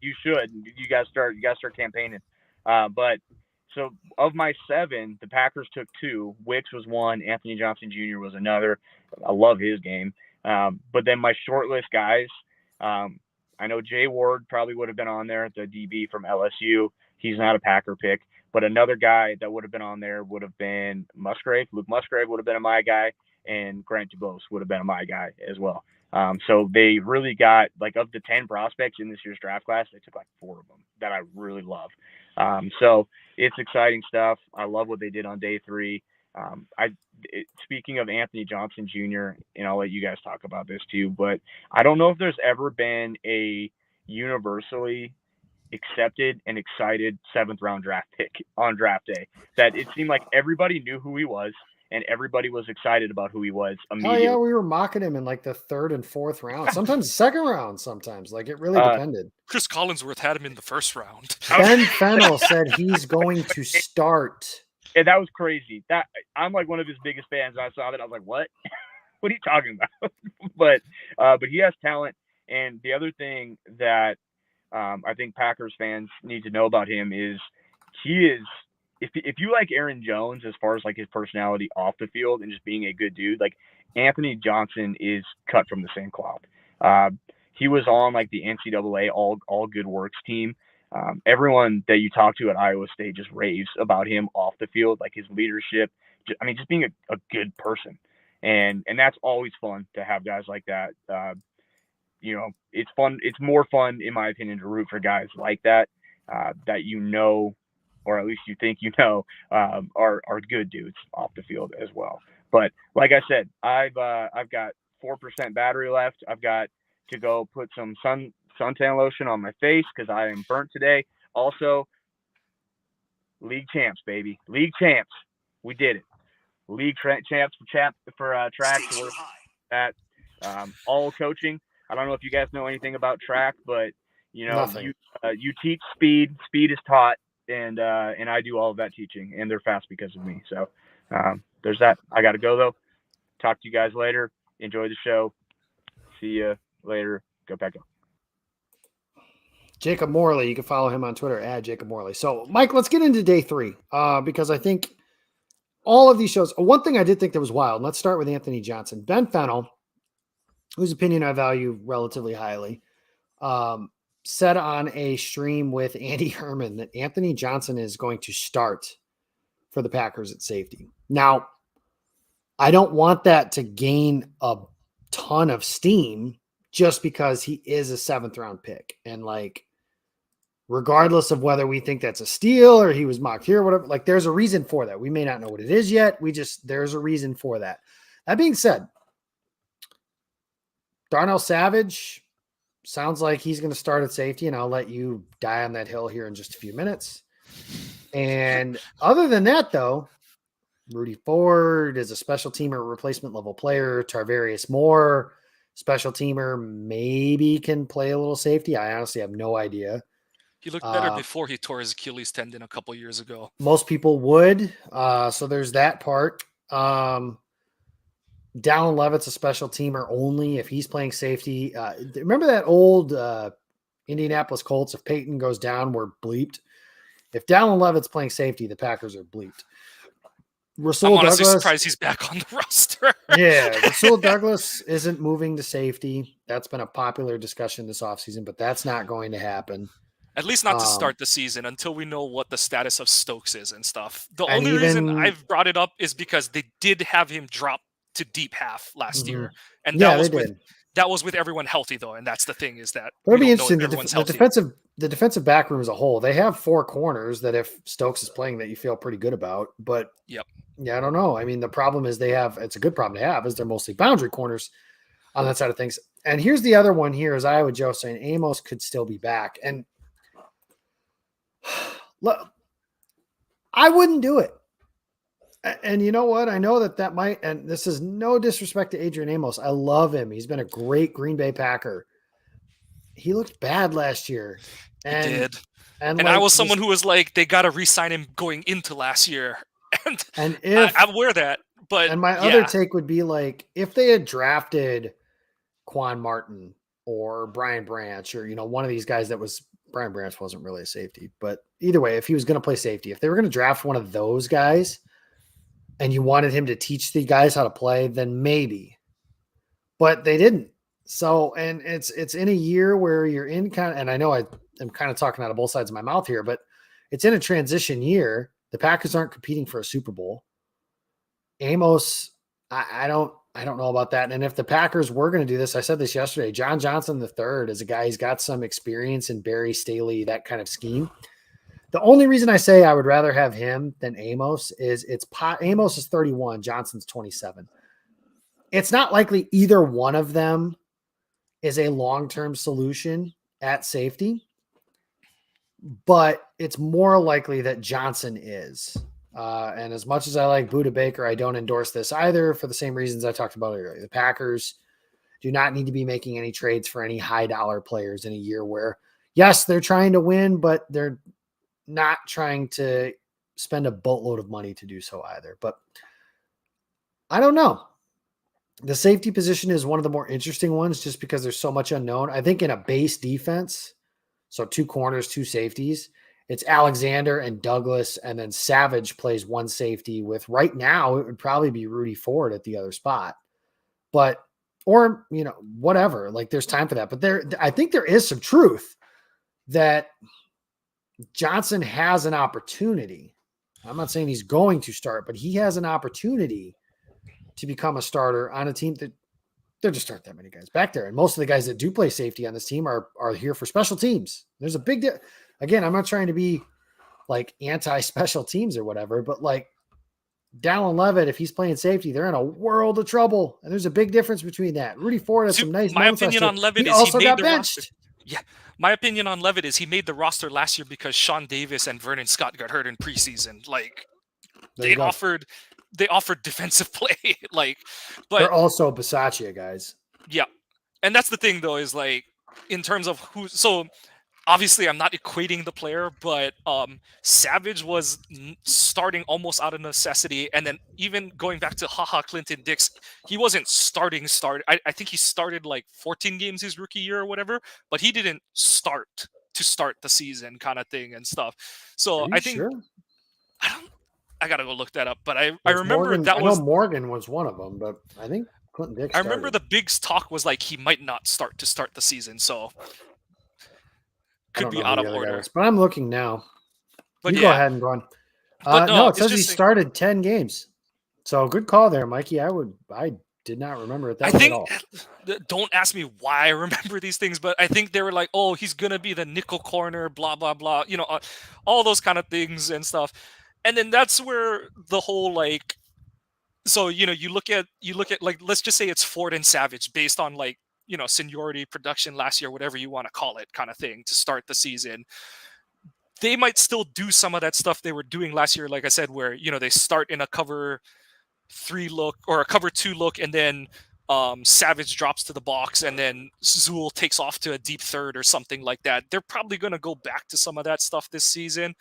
You should. You guys start campaigning. But so of my 7, the Packers took 2. Wicks was 1. Anthony Johnson Jr. was another. I love his game. But then my short list guys, I know Jay Ward probably would have been on there, the DB from LSU. He's not a Packer pick. But another guy that would have been on there would have been Musgrave. Luke Musgrave would have been a my guy, and Grant DuBose would have been a my guy as well. So they really got, like, of the 10 prospects in this year's draft class, they took like 4 of them that I really love. So it's exciting stuff. I love what they did on day 3. Speaking of Anthony Johnson Jr., and I'll let you guys talk about this too, but I don't know if there's ever been a universally accepted and excited 7th round draft pick on draft day, that it seemed like everybody knew who he was and everybody was excited about who he was immediately. Oh yeah, we were mocking him in like the 3rd and 4th round, sometimes 2nd round, sometimes. Like, it really depended. Chris Collinsworth had him in the 1st round. Ben Fennell said he's going to start. And that was crazy. That I'm like one of his biggest fans. I saw that. I was like, what? What are you talking about? but he has talent. And the other thing that I think Packers fans need to know about him is he is, if you like Aaron Jones as far as like his personality off the field and just being a good dude, like Anthony Johnson is cut from the same cloth. He was on like the NCAA all good works team. Everyone that you talk to at Iowa State just raves about him off the field, like his leadership. Just being a good person. And that's always fun to have guys like that. It's fun. It's more fun, in my opinion, to root for guys like that, that or at least you think are good dudes off the field as well. But like I said, I've got 4% battery left. I've got to go put some suntan lotion on my face because I am burnt today. Also, league champs, baby. League champs. We did it. League champs for track. So that all coaching. I don't know if you guys know anything about track, but you teach speed. Speed is taught, and I do all of that teaching, and they're fast because of me. So there's that. I got to go though. Talk to you guys later. Enjoy the show. See you later. Go Pack Go. Jacob Morley, you can follow him on Twitter at Jacob Morley. So, Mike, let's get into day 3 because I think all of these shows, one thing I did think that was wild, let's start with Anthony Johnson. Ben Fennell, whose opinion I value relatively highly, said on a stream with Andy Herman that Anthony Johnson is going to start for the Packers at safety. Now, I don't want that to gain a ton of steam just because he is a 7th round pick. And like, regardless of whether we think that's a steal or he was mocked here, or whatever, like there's a reason for that. We may not know what it is yet. There's a reason for that. That being said, Darnell Savage sounds like he's going to start at safety, and I'll let you die on that hill here in just a few minutes. And other than that, though, Rudy Ford is a special teamer, replacement level player. Tarvarius Moore, special teamer, maybe can play a little safety. I honestly have no idea. He looked better before he tore his Achilles tendon a couple years ago. Most people would. So there's that part. Dallin Levitt's a special teamer only if he's playing safety. Remember that old Indianapolis Colts, if Peyton goes down, we're bleeped. If Dallin Levitt's playing safety, the Packers are bleeped. I'm honestly surprised he's back on the roster. Yeah, Rasul Douglas isn't moving to safety. That's been a popular discussion this offseason, but that's not going to happen. At least not to start the season until we know what the status of Stokes is and stuff. The only reason I've brought it up is because they did have him drop to deep half last year. And that was with everyone healthy though. And that's the thing is that it'll be interesting. The defensive back room as a whole, they have 4 corners that if Stokes is playing that you feel pretty good about, but I don't know. I mean, the problem is it's a good problem to have is they're mostly boundary corners on that side of things. And here's the other one here is Iowa Joe saying Amos could still be back. And look, I wouldn't do it. And you know what? I know that might, and this is no disrespect to Adrian Amos. I love him. He's been a great Green Bay Packer. He looked bad last year. He did. And I was someone who was like, they got to re-sign him going into last year. And if I'm aware of that. But and my other take would be like, if they had drafted Quan Martin or Brian Branch or, one of these guys that was Brian Branch wasn't really a safety, but either way, if he was going to play safety, if they were going to draft one of those guys and you wanted him to teach the guys how to play, then maybe, but they didn't. So, and it's in a year where you're in kind of, and I know I am kind of talking out of both sides of my mouth here, but it's in a transition year. The Packers aren't competing for a Super Bowl. Amos, I don't know about that. And if the Packers were going to do this, I said this yesterday, John Johnson III is a guy, he's got some experience in Barry Staley, that kind of scheme. The only reason I say I would rather have him than Amos is Amos is 31, Johnson's 27. It's not likely either one of them is a long-term solution at safety, but it's more likely that Johnson is. And as much as I like Budda Baker, I don't endorse this either for the same reasons I talked about earlier. The Packers do not need to be making any trades for any high dollar players in a year where, yes, they're trying to win, but they're not trying to spend a boatload of money to do so either. But I don't know. The safety position is one of the more interesting ones just because there's so much unknown. I think in a base defense, so 2 corners, 2 safeties, it's Alexander and Douglas, and then Savage plays 1 safety with, right now, it would probably be Rudy Ford at the other spot. But, or, whatever, like there's time for that. But I think there is some truth that Johnson has an opportunity. I'm not saying he's going to start, but he has an opportunity to become a starter on a team that there just aren't that many guys back there. And most of the guys that do play safety on this team are here for special teams. There's a big again, I'm not trying to be like anti-special teams or whatever, but like Dallin Levitt, if he's playing safety, they're in a world of trouble. And there's a big difference between that. Rudy Ford has some nice my opinion on Levitt is also he made got the benched. roster. Yeah. My opinion on Levitt is he made the roster last year because Sean Davis and Vernon Scott got hurt in preseason. Like they offered defensive play. Like, but they're also Bisaccia guys. Yeah. And that's the thing though, is like in terms of so obviously I'm not equating the player, but Savage was starting almost out of necessity. And then even going back to Clinton Dix, he wasn't starting. I think he started like 14 games his rookie year or whatever, but he didn't start the season kind of thing and stuff. So I think, sure? I got to go look that up, but I remember Morgan, I know Morgan was one of them, but I think Clinton Dix started. I remember the big talk was like he might not start the season. So could be out of order. But I'm looking now. But go ahead and go on. No, it says he started 10 games. So good call there, Mikey. I did not remember it that way at all. Don't ask me why I remember these things, but I think they were like, oh, he's going to be the nickel corner, blah, blah, blah. All those kind of things and stuff. And then that's where the whole like, so, you look at like, let's just say it's Ford and Savage based on like, seniority, production last year, whatever you want to call it kind of thing to start the season. They might still do some of that stuff they were doing last year, like I said, where, they start in a cover 3 look or a cover 2 look, and then Savage drops to the box, and then Zool takes off to a deep third or something like that. They're probably going to go back to some of that stuff this season.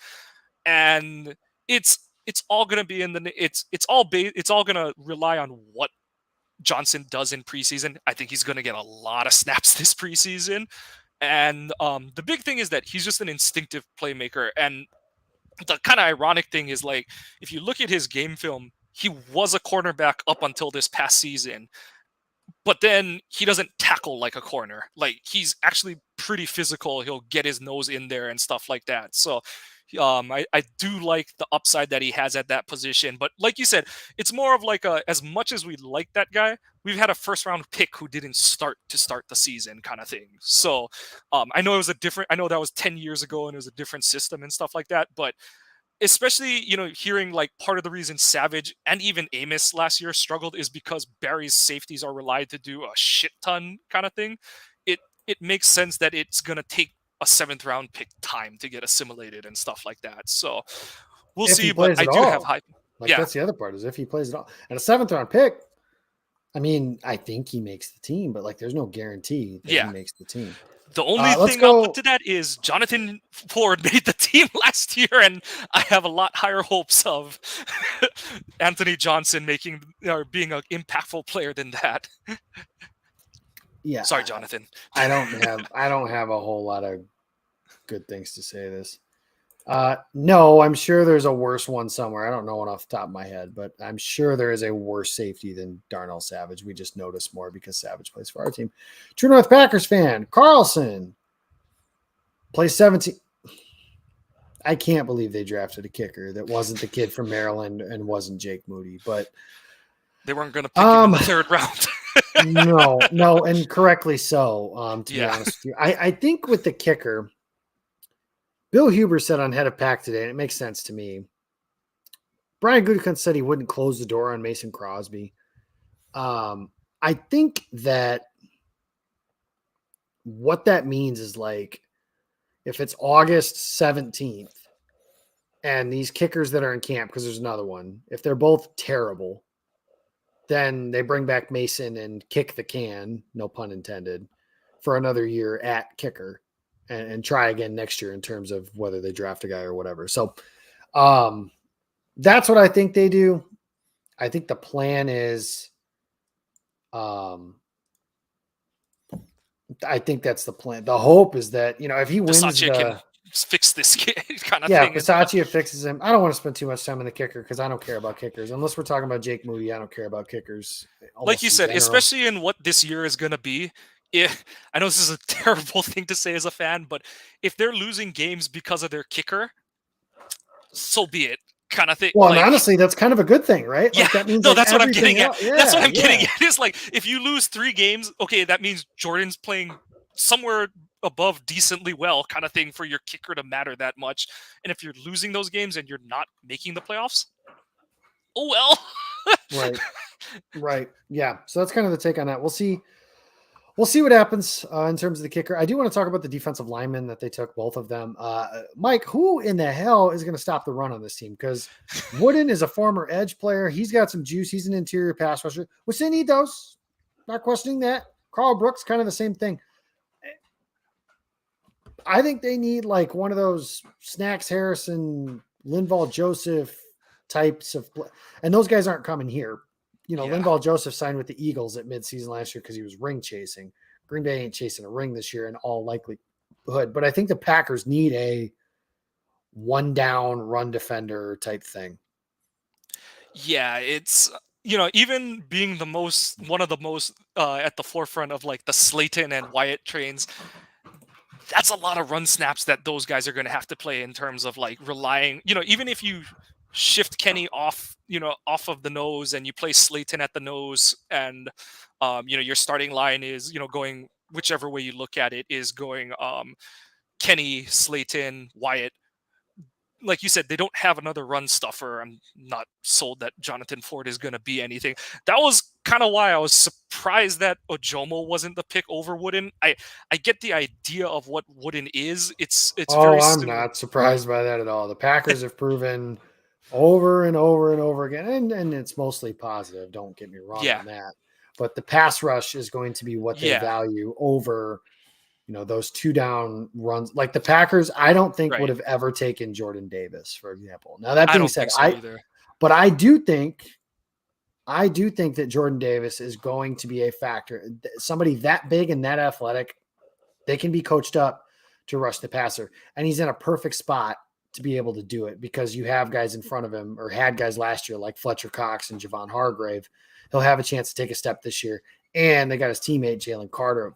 And it's all going to be it's all going to rely on what Johnson does in preseason. I think he's going to get a lot of snaps this preseason. And the big thing is that he's just an instinctive playmaker. And the kind of ironic thing is, like, if you look at his game film, he was a cornerback up until this past season. But then he doesn't tackle like a corner. Like, he's actually pretty physical. He'll get his nose in there and stuff like that. So I do like the upside that he has at that position. But like you said, it's more of like as much as we like that guy, we've had a first round pick who didn't start the season kind of thing. So I know that was 10 years ago and it was a different system and stuff like that. But especially, hearing like part of the reason Savage and even Amos last year struggled is because Barry's safeties are relied to do a shit ton kind of thing. It makes sense that it's going to take a 7th round pick time to get assimilated and stuff like that. So we'll see, but I do have hype. That's the other part, is if he plays it all. And a 7th round pick, I mean, I think he makes the team, but like there's no guarantee that he makes the team. The only thing I'll put to that is Jonathan Ford made the team last year, and I have a lot higher hopes of Anthony Johnson being an impactful player than that. Yeah. Sorry, Jonathan. I don't have a whole lot of good things to say this. No, I'm sure there's a worse one somewhere. I don't know one off the top of my head, but I'm sure there is a worse safety than Darnell Savage. We just notice more because Savage plays for our team. True North Packers fan, Carlson plays 17. I can't believe they drafted a kicker that wasn't the kid from Maryland and wasn't Jake Moody, but They weren't going to pick him in the third round. no, and correctly so. To be honest with you, I think with the kicker, Bill Huber said on Head of Pack today, and it makes sense to me. Brian Gutekunst said he wouldn't close the door on Mason Crosby. I think that what that means is like if it's August 17th and these kickers that are in camp, because there's another one, if they're both terrible, then they bring back Mason and kick the can, no pun intended, for another year at kicker and try again next year in terms of whether they draft a guy or whatever. So that's what I think they do. I think the plan is, I think that's the plan. The hope is that, if he wins can fix this kind of yeah, thing. Bisaccia fixes him. I don't want to spend too much time on the kicker because I don't care about kickers. Unless we're talking about Jake Moody, I don't care about kickers. Like you said, especially in what this year is going to be. I know this is a terrible thing to say as a fan, but if they're losing games because of their kicker, so be it. Kind of thing. Well, and honestly, that's kind of a good thing, right? Yeah, like that means no, that's what I'm getting at. Yeah, that's what I'm getting at. It's like if you lose 3 games, okay, that means Jordan's playing somewhere above decently well, kind of thing, for your kicker to matter that much. And if you're losing those games and you're not making the playoffs, oh well. Right. Yeah. So that's kind of the take on that. We'll see what happens in terms of the kicker. I do want to talk about the defensive linemen that they took, both of them. Mike, who in the hell is going to stop the run on this team? Because Wooden is a former edge player. He's got some juice. He's an interior pass rusher, which they need those. Not questioning that. Carl Brooks, kind of the same thing. I think they need like one of those Snacks Harrison, Linval Joseph types of, and those guys aren't coming here. Linval Joseph signed with the Eagles at midseason last year because he was ring chasing. Green Bay ain't chasing a ring this year in all likelihood, but I think the Packers need a one down run defender type thing. Yeah, it's even being one of the most at the forefront of like the Slayton and Wyatt trains. That's a lot of run snaps that those guys are going to have to play in terms of like relying. Even if you shift Kenny off of the nose and you play Slayton at the nose, and your starting line is going whichever way you look at it is going Kenny, Slayton, Wyatt. Like you said, they don't have another run stuffer. I'm not sold that Jonathan Ford is going to be anything. That was kind of why I was surprised that Ojomo wasn't the pick over Wooden. I get the idea of what Wooden is. It's I'm not surprised by that at all. The Packers have proven over and over and over again, and it's mostly positive. Don't get me wrong on that. But the pass rush is going to be what they value over those 2 down runs. Like the Packers, I don't think would have ever taken Jordan Davis, for example. Now that being said, but I do think that Jordan Davis is going to be a factor. Somebody that big and that athletic, they can be coached up to rush the passer, and he's in a perfect spot to be able to do it because you have guys in front of him, or had guys last year like Fletcher Cox and Javon Hargrave. He'll have a chance to take a step this year, and they got his teammate Jalen Carter.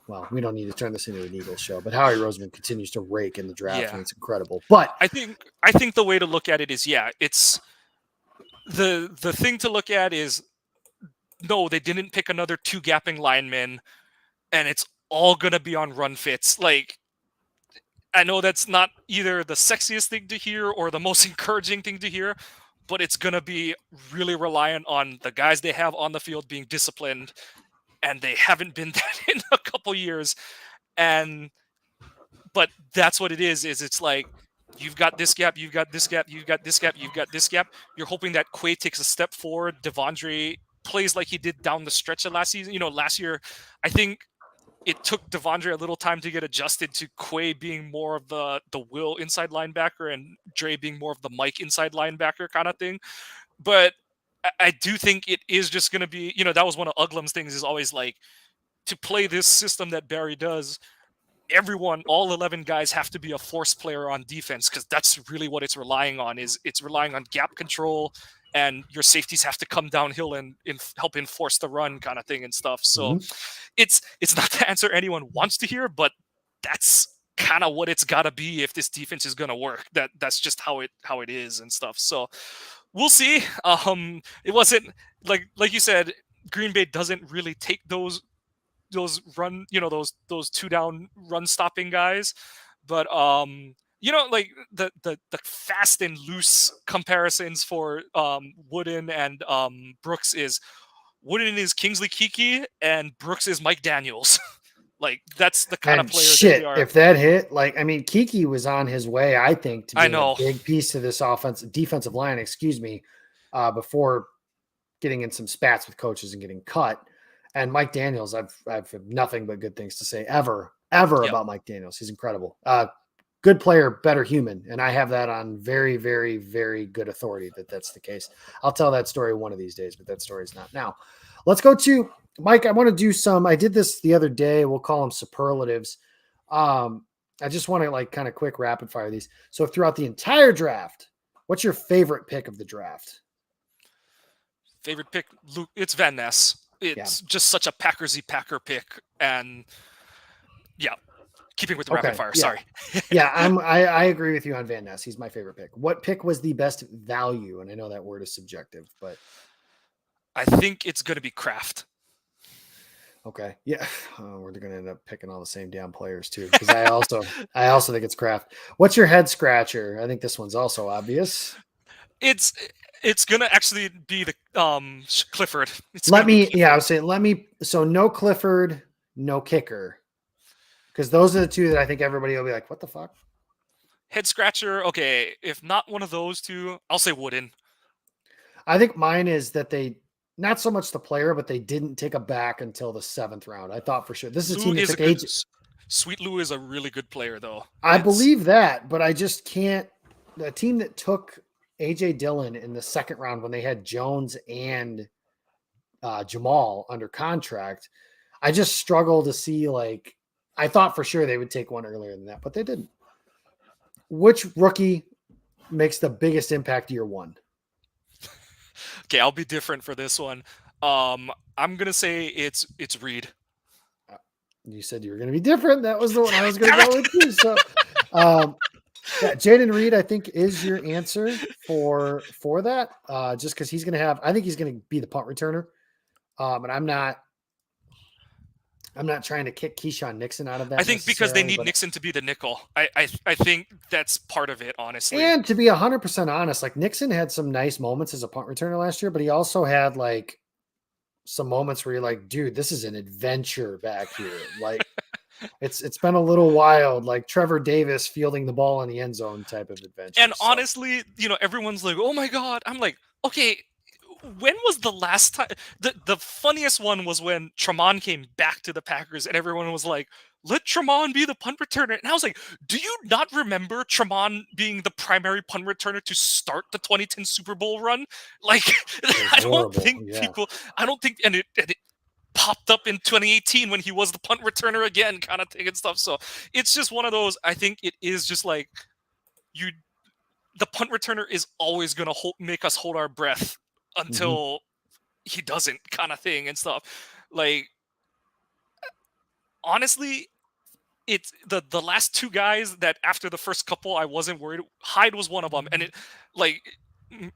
Well, we don't need to turn this into an Eagles show, but Howie Roseman continues to rake in the draft, and it's incredible. But I think the way to look at it is, it's the thing to look at is, no, they didn't pick another 2 gapping linemen, and it's all gonna be on run fits. Like, I know that's not either the sexiest thing to hear or the most encouraging thing to hear, but it's gonna be really reliant on the guys they have on the field being disciplined. And they haven't been that in a couple years. But that's what it is it's like, you've got this gap, you've got this gap, you've got this gap, you've got this gap. You're hoping that Quay takes a step forward. Devondre plays like he did down the stretch of last season. Last year, I think it took Devondre a little time to get adjusted to Quay being more of the Will inside linebacker and Dre being more of the Mike inside linebacker kind of thing. But I do think it is just going to be, that was one of Uglum's things, is always like, to play this system that Barry does, all 11 guys have to be a force player on defense, because that's really what it's relying on. Is it's relying on gap control, and your safeties have to come downhill and help enforce the run kind of thing and stuff. So it's not the answer anyone wants to hear, but that's kind of what it's got to be if this defense is going to work. That's just how it is and stuff. So we'll see. It wasn't like you said, Green Bay doesn't really take those run, those 2-down run stopping guys, but like the fast and loose comparisons for Wooden and Brooks is Wooden is Kingsley Keke and Brooks is Mike Daniels. Like that's the kind of player shit, that we are. if that hit, like, I mean, Keke was on his way, I think, to being a big piece to this defensive line, before getting in some spats with coaches and getting cut. And Mike Daniels, I've nothing but good things to say ever about Mike Daniels. He's incredible. Good player, better human. And I have that on very, very, very good authority that's the case. I'll tell that story one of these days, but that story's not now. Let's go to Mike. I want to do I did this the other day. We'll call them superlatives. I just want to kind of quick rapid fire these. So throughout the entire draft, what's your favorite pick of the draft? Favorite pick? Luke, it's Van Ness. It's just such a Packersy Packer pick, and keeping with the rapid fire. Yeah. Sorry. I agree with you on Van Ness. He's my favorite pick. What pick was the best value? And I know that word is subjective, but I think it's going to be Kraft. Okay. Yeah. We're going to end up picking all the same damn players too, because I also think it's Kraft. What's your head scratcher? I think this one's also obvious. It's going to actually be the Clifford. So no Clifford, no kicker. Because those are the two that I think everybody will be like, what the fuck? Head scratcher. Okay. If not one of those two, I'll say Wooden. I think mine is that they, not so much the player, but they didn't take a back until the 7th round. I thought for sure. This is a team that took AJ. Sweet Lou is a really good player, though. I believe that, but I just can't. The team that took AJ Dillon in the 2nd round when they had Jones and Jamal under contract, I just struggle to see, I thought for sure they would take one earlier than that, but they didn't. Which rookie makes the biggest impact year one? Okay, I'll be different for this one. I'm gonna say it's Reed. You said you were gonna be different. That was the one I was gonna go with too. So, Jaden Reed, I think, is your answer for that. Just because he's gonna I think he's gonna be the punt returner. And I'm not trying to kick Keyshawn Nixon out of that. I think because they need Nixon to be the nickel. I think that's part of it, honestly. And to be 100% honest, Nixon had some nice moments as a punt returner last year, but he also had some moments where you're like, dude, this is an adventure back here. It's been a little wild, like Trevor Davis fielding the ball in the end zone type of adventure. And honestly, everyone's like, oh my God. I'm like, okay, when was the last time? The funniest one was when Tremont came back to the Packers and everyone was like, let Tremont be the punt returner. And I was like, do you not remember Tremont being the primary punt returner to start the 2010 Super Bowl run? I don't think, and it popped up in 2018 when he was the punt returner again, kind of thing and stuff. So it's just one of those, I think it is just the punt returner is always going to make us hold our breath until he doesn't, kind of thing and stuff. Honestly, it's the last two guys that after the first couple I wasn't worried. Hyde was one of them, and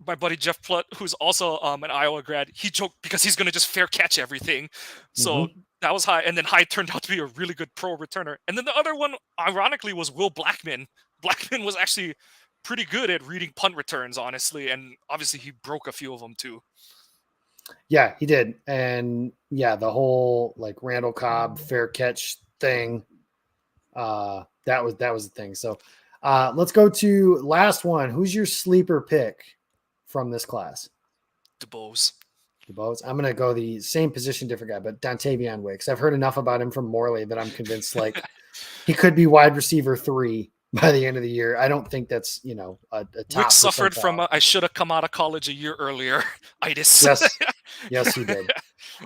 my buddy Jeff Plutt, who's also an Iowa grad, he joked because he's going to just fair catch everything. So that was Hyde, and then Hyde turned out to be a really good pro returner. And then the other one, ironically, was Will Blackman. Blackman was actually pretty good at reading punt returns, honestly, and obviously he broke a few of them too. Yeah, he did. And yeah, the whole Randall Cobb fair catch thing, that was the thing. So let's go to last one. Who's your sleeper pick from this class? DeBose. I'm going to go the same position, different guy, but Dontavion Wicks. I've heard enough about him from Morley that I'm convinced he could be wide receiver 3 by the end of the year. I don't think that's, a top. Wicks suffered from I should have come out of college a year earlier. Itis. Yes, he did.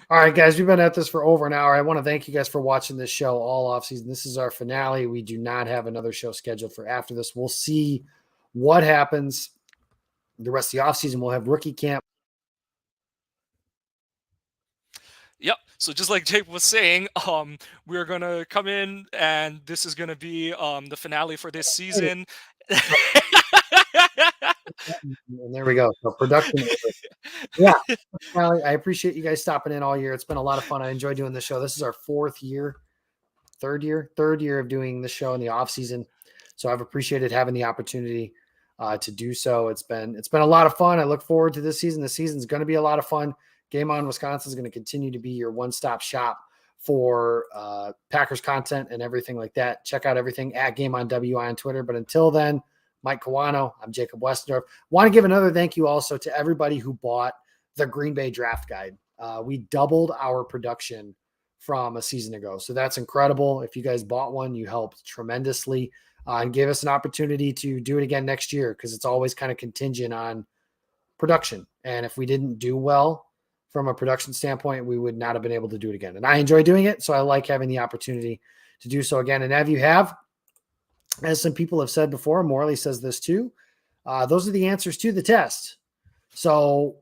All right, guys, we've been at this for over an hour. I want to thank you guys for watching this show all off season. This is our finale. We do not have another show scheduled for after this. We'll see what happens the rest of the off season. We'll have rookie camp. Yep. So just like Jake was saying, we're gonna come in, and this is gonna be the finale for this season. And there we go. So production. Yeah. I appreciate you guys stopping in all year. It's been a lot of fun. I enjoy doing the show. This is our third year of doing the show in the off season. So I've appreciated having the opportunity to do so. It's been a lot of fun. I look forward to this season. This season's going to be a lot of fun. Game On Wisconsin is going to continue to be your one-stop shop for Packers content and everything like that. Check out everything at Game On WI on Twitter. But until then, Mike Kawano, I'm Jacob Westendorf. Want to give another thank you also to everybody who bought the Green Bay Draft Guide. We doubled our production from a season ago. So that's incredible. If you guys bought one, you helped tremendously and gave us an opportunity to do it again next year, because it's always kind of contingent on production. And if we didn't do well from a production standpoint, we would not have been able to do it again. And I enjoy doing it, so I like having the opportunity to do so again. And if you have, as some people have said before, Morley says this too, those are the answers to the test. So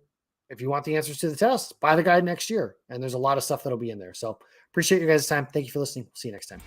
if you want the answers to the test, buy the guide next year. And there's a lot of stuff that'll be in there. So appreciate you guys' time. Thank you for listening. See you next time.